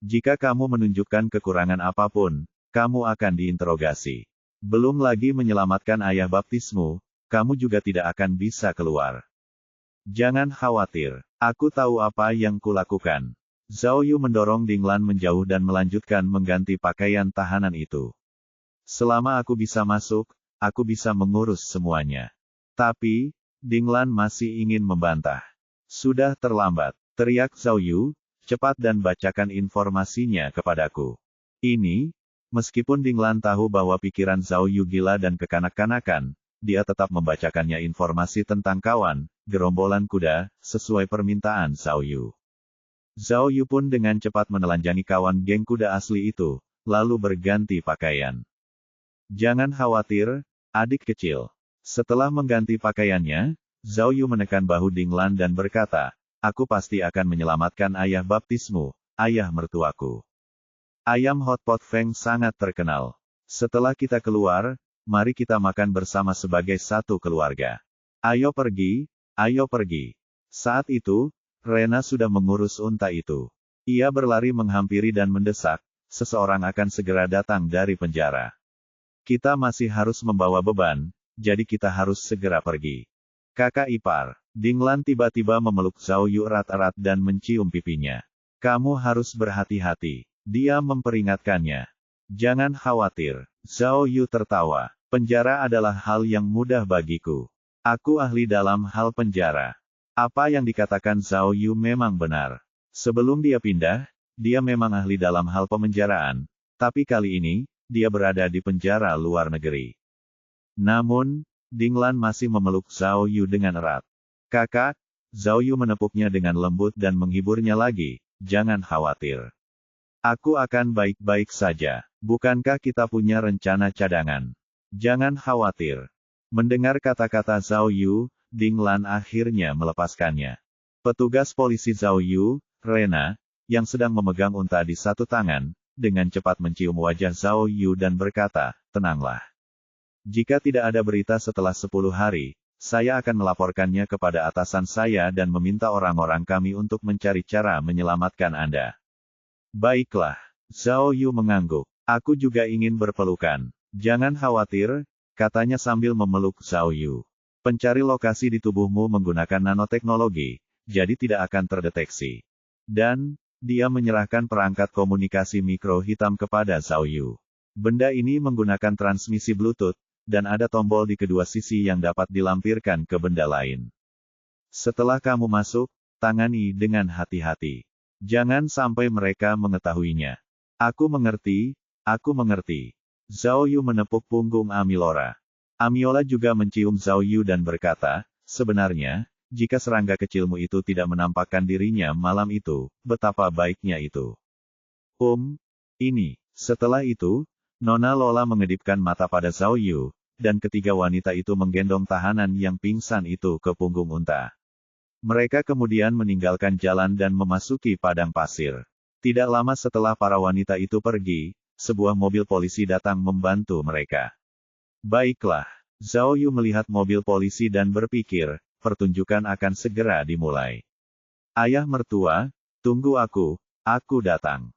Jika kamu menunjukkan kekurangan apapun, kamu akan diinterogasi. Belum lagi menyelamatkan ayah baptismu, kamu juga tidak akan bisa keluar. Jangan khawatir, aku tahu apa yang kulakukan. Zhao Yu mendorong Ding Lan menjauh dan melanjutkan mengganti pakaian tahanan itu. Selama aku bisa masuk, aku bisa mengurus semuanya. Tapi, Ding Lan masih ingin membantah. Sudah terlambat, teriak Zhao Yu, cepat dan bacakan informasinya kepadaku. Ini, meskipun Ding Lan tahu bahwa pikiran Zhao Yu gila dan kekanak-kanakan, dia tetap membacakannya informasi tentang kawan, gerombolan kuda, sesuai permintaan Zhao Yu. Zhao Yu pun dengan cepat menelanjangi kawan geng kuda asli itu, lalu berganti pakaian. Jangan khawatir, adik kecil. Setelah mengganti pakaiannya, Zhao Yu menekan bahu Ding Lan dan berkata, aku pasti akan menyelamatkan ayah baptismu, ayah mertuaku. Ayam hotpot Feng sangat terkenal. Setelah kita keluar, mari kita makan bersama sebagai satu keluarga. Ayo pergi, ayo pergi. Saat itu, Rena sudah mengurus unta itu. Ia berlari menghampiri dan mendesak, seseorang akan segera datang dari penjara. Kita masih harus membawa beban, jadi kita harus segera pergi. Kakak ipar, Ding Lan tiba-tiba memeluk Zhao Yu erat-erat dan mencium pipinya. Kamu harus berhati-hati. Dia memperingatkannya. Jangan khawatir. Zhao Yu tertawa. Penjara adalah hal yang mudah bagiku. Aku ahli dalam hal penjara. Apa yang dikatakan Zhao Yu memang benar. Sebelum dia pindah, dia memang ahli dalam hal pemenjaraan. Tapi kali ini, dia berada di penjara luar negeri. Namun, Ding Lan masih memeluk Zhao Yu dengan erat. Kakak, Zhao Yu menepuknya dengan lembut dan menghiburnya lagi, jangan khawatir. Aku akan baik-baik saja. Bukankah kita punya rencana cadangan? Jangan khawatir. Mendengar kata-kata Zhao Yu, Ding Lan akhirnya melepaskannya. Petugas polisi Zhao Yu, Rena, yang sedang memegang unta di satu tangan, dengan cepat mencium wajah Zhao Yu dan berkata, tenanglah. Jika tidak ada berita setelah 10 hari, saya akan melaporkannya kepada atasan saya dan meminta orang-orang kami untuk mencari cara menyelamatkan Anda. Baiklah, Zhao Yu mengangguk. Aku juga ingin berpelukan. Jangan khawatir, katanya sambil memeluk Zhao Yu. Pencari lokasi di tubuhmu menggunakan nanoteknologi, jadi tidak akan terdeteksi. Dan, dia menyerahkan perangkat komunikasi mikro hitam kepada Zhao Yu. Benda ini menggunakan transmisi Bluetooth, dan ada tombol di kedua sisi yang dapat dilampirkan ke benda lain. Setelah kamu masuk, tangani dengan hati-hati. Jangan sampai mereka mengetahuinya. Aku mengerti, aku mengerti. Zhao Yu menepuk punggung Amilora. Amiola juga mencium Zhao Yu dan berkata, sebenarnya, jika serangga kecilmu itu tidak menampakkan dirinya malam itu, betapa baiknya itu. Ini. Setelah itu, Nona Lola mengedipkan mata pada Zhao Yu, dan ketiga wanita itu menggendong tahanan yang pingsan itu ke punggung unta. Mereka kemudian meninggalkan jalan dan memasuki padang pasir. Tidak lama setelah para wanita itu pergi, sebuah mobil polisi datang membantu mereka. Baiklah, Zhao Yu melihat mobil polisi dan berpikir, pertunjukan akan segera dimulai. Ayah mertua, tunggu aku datang.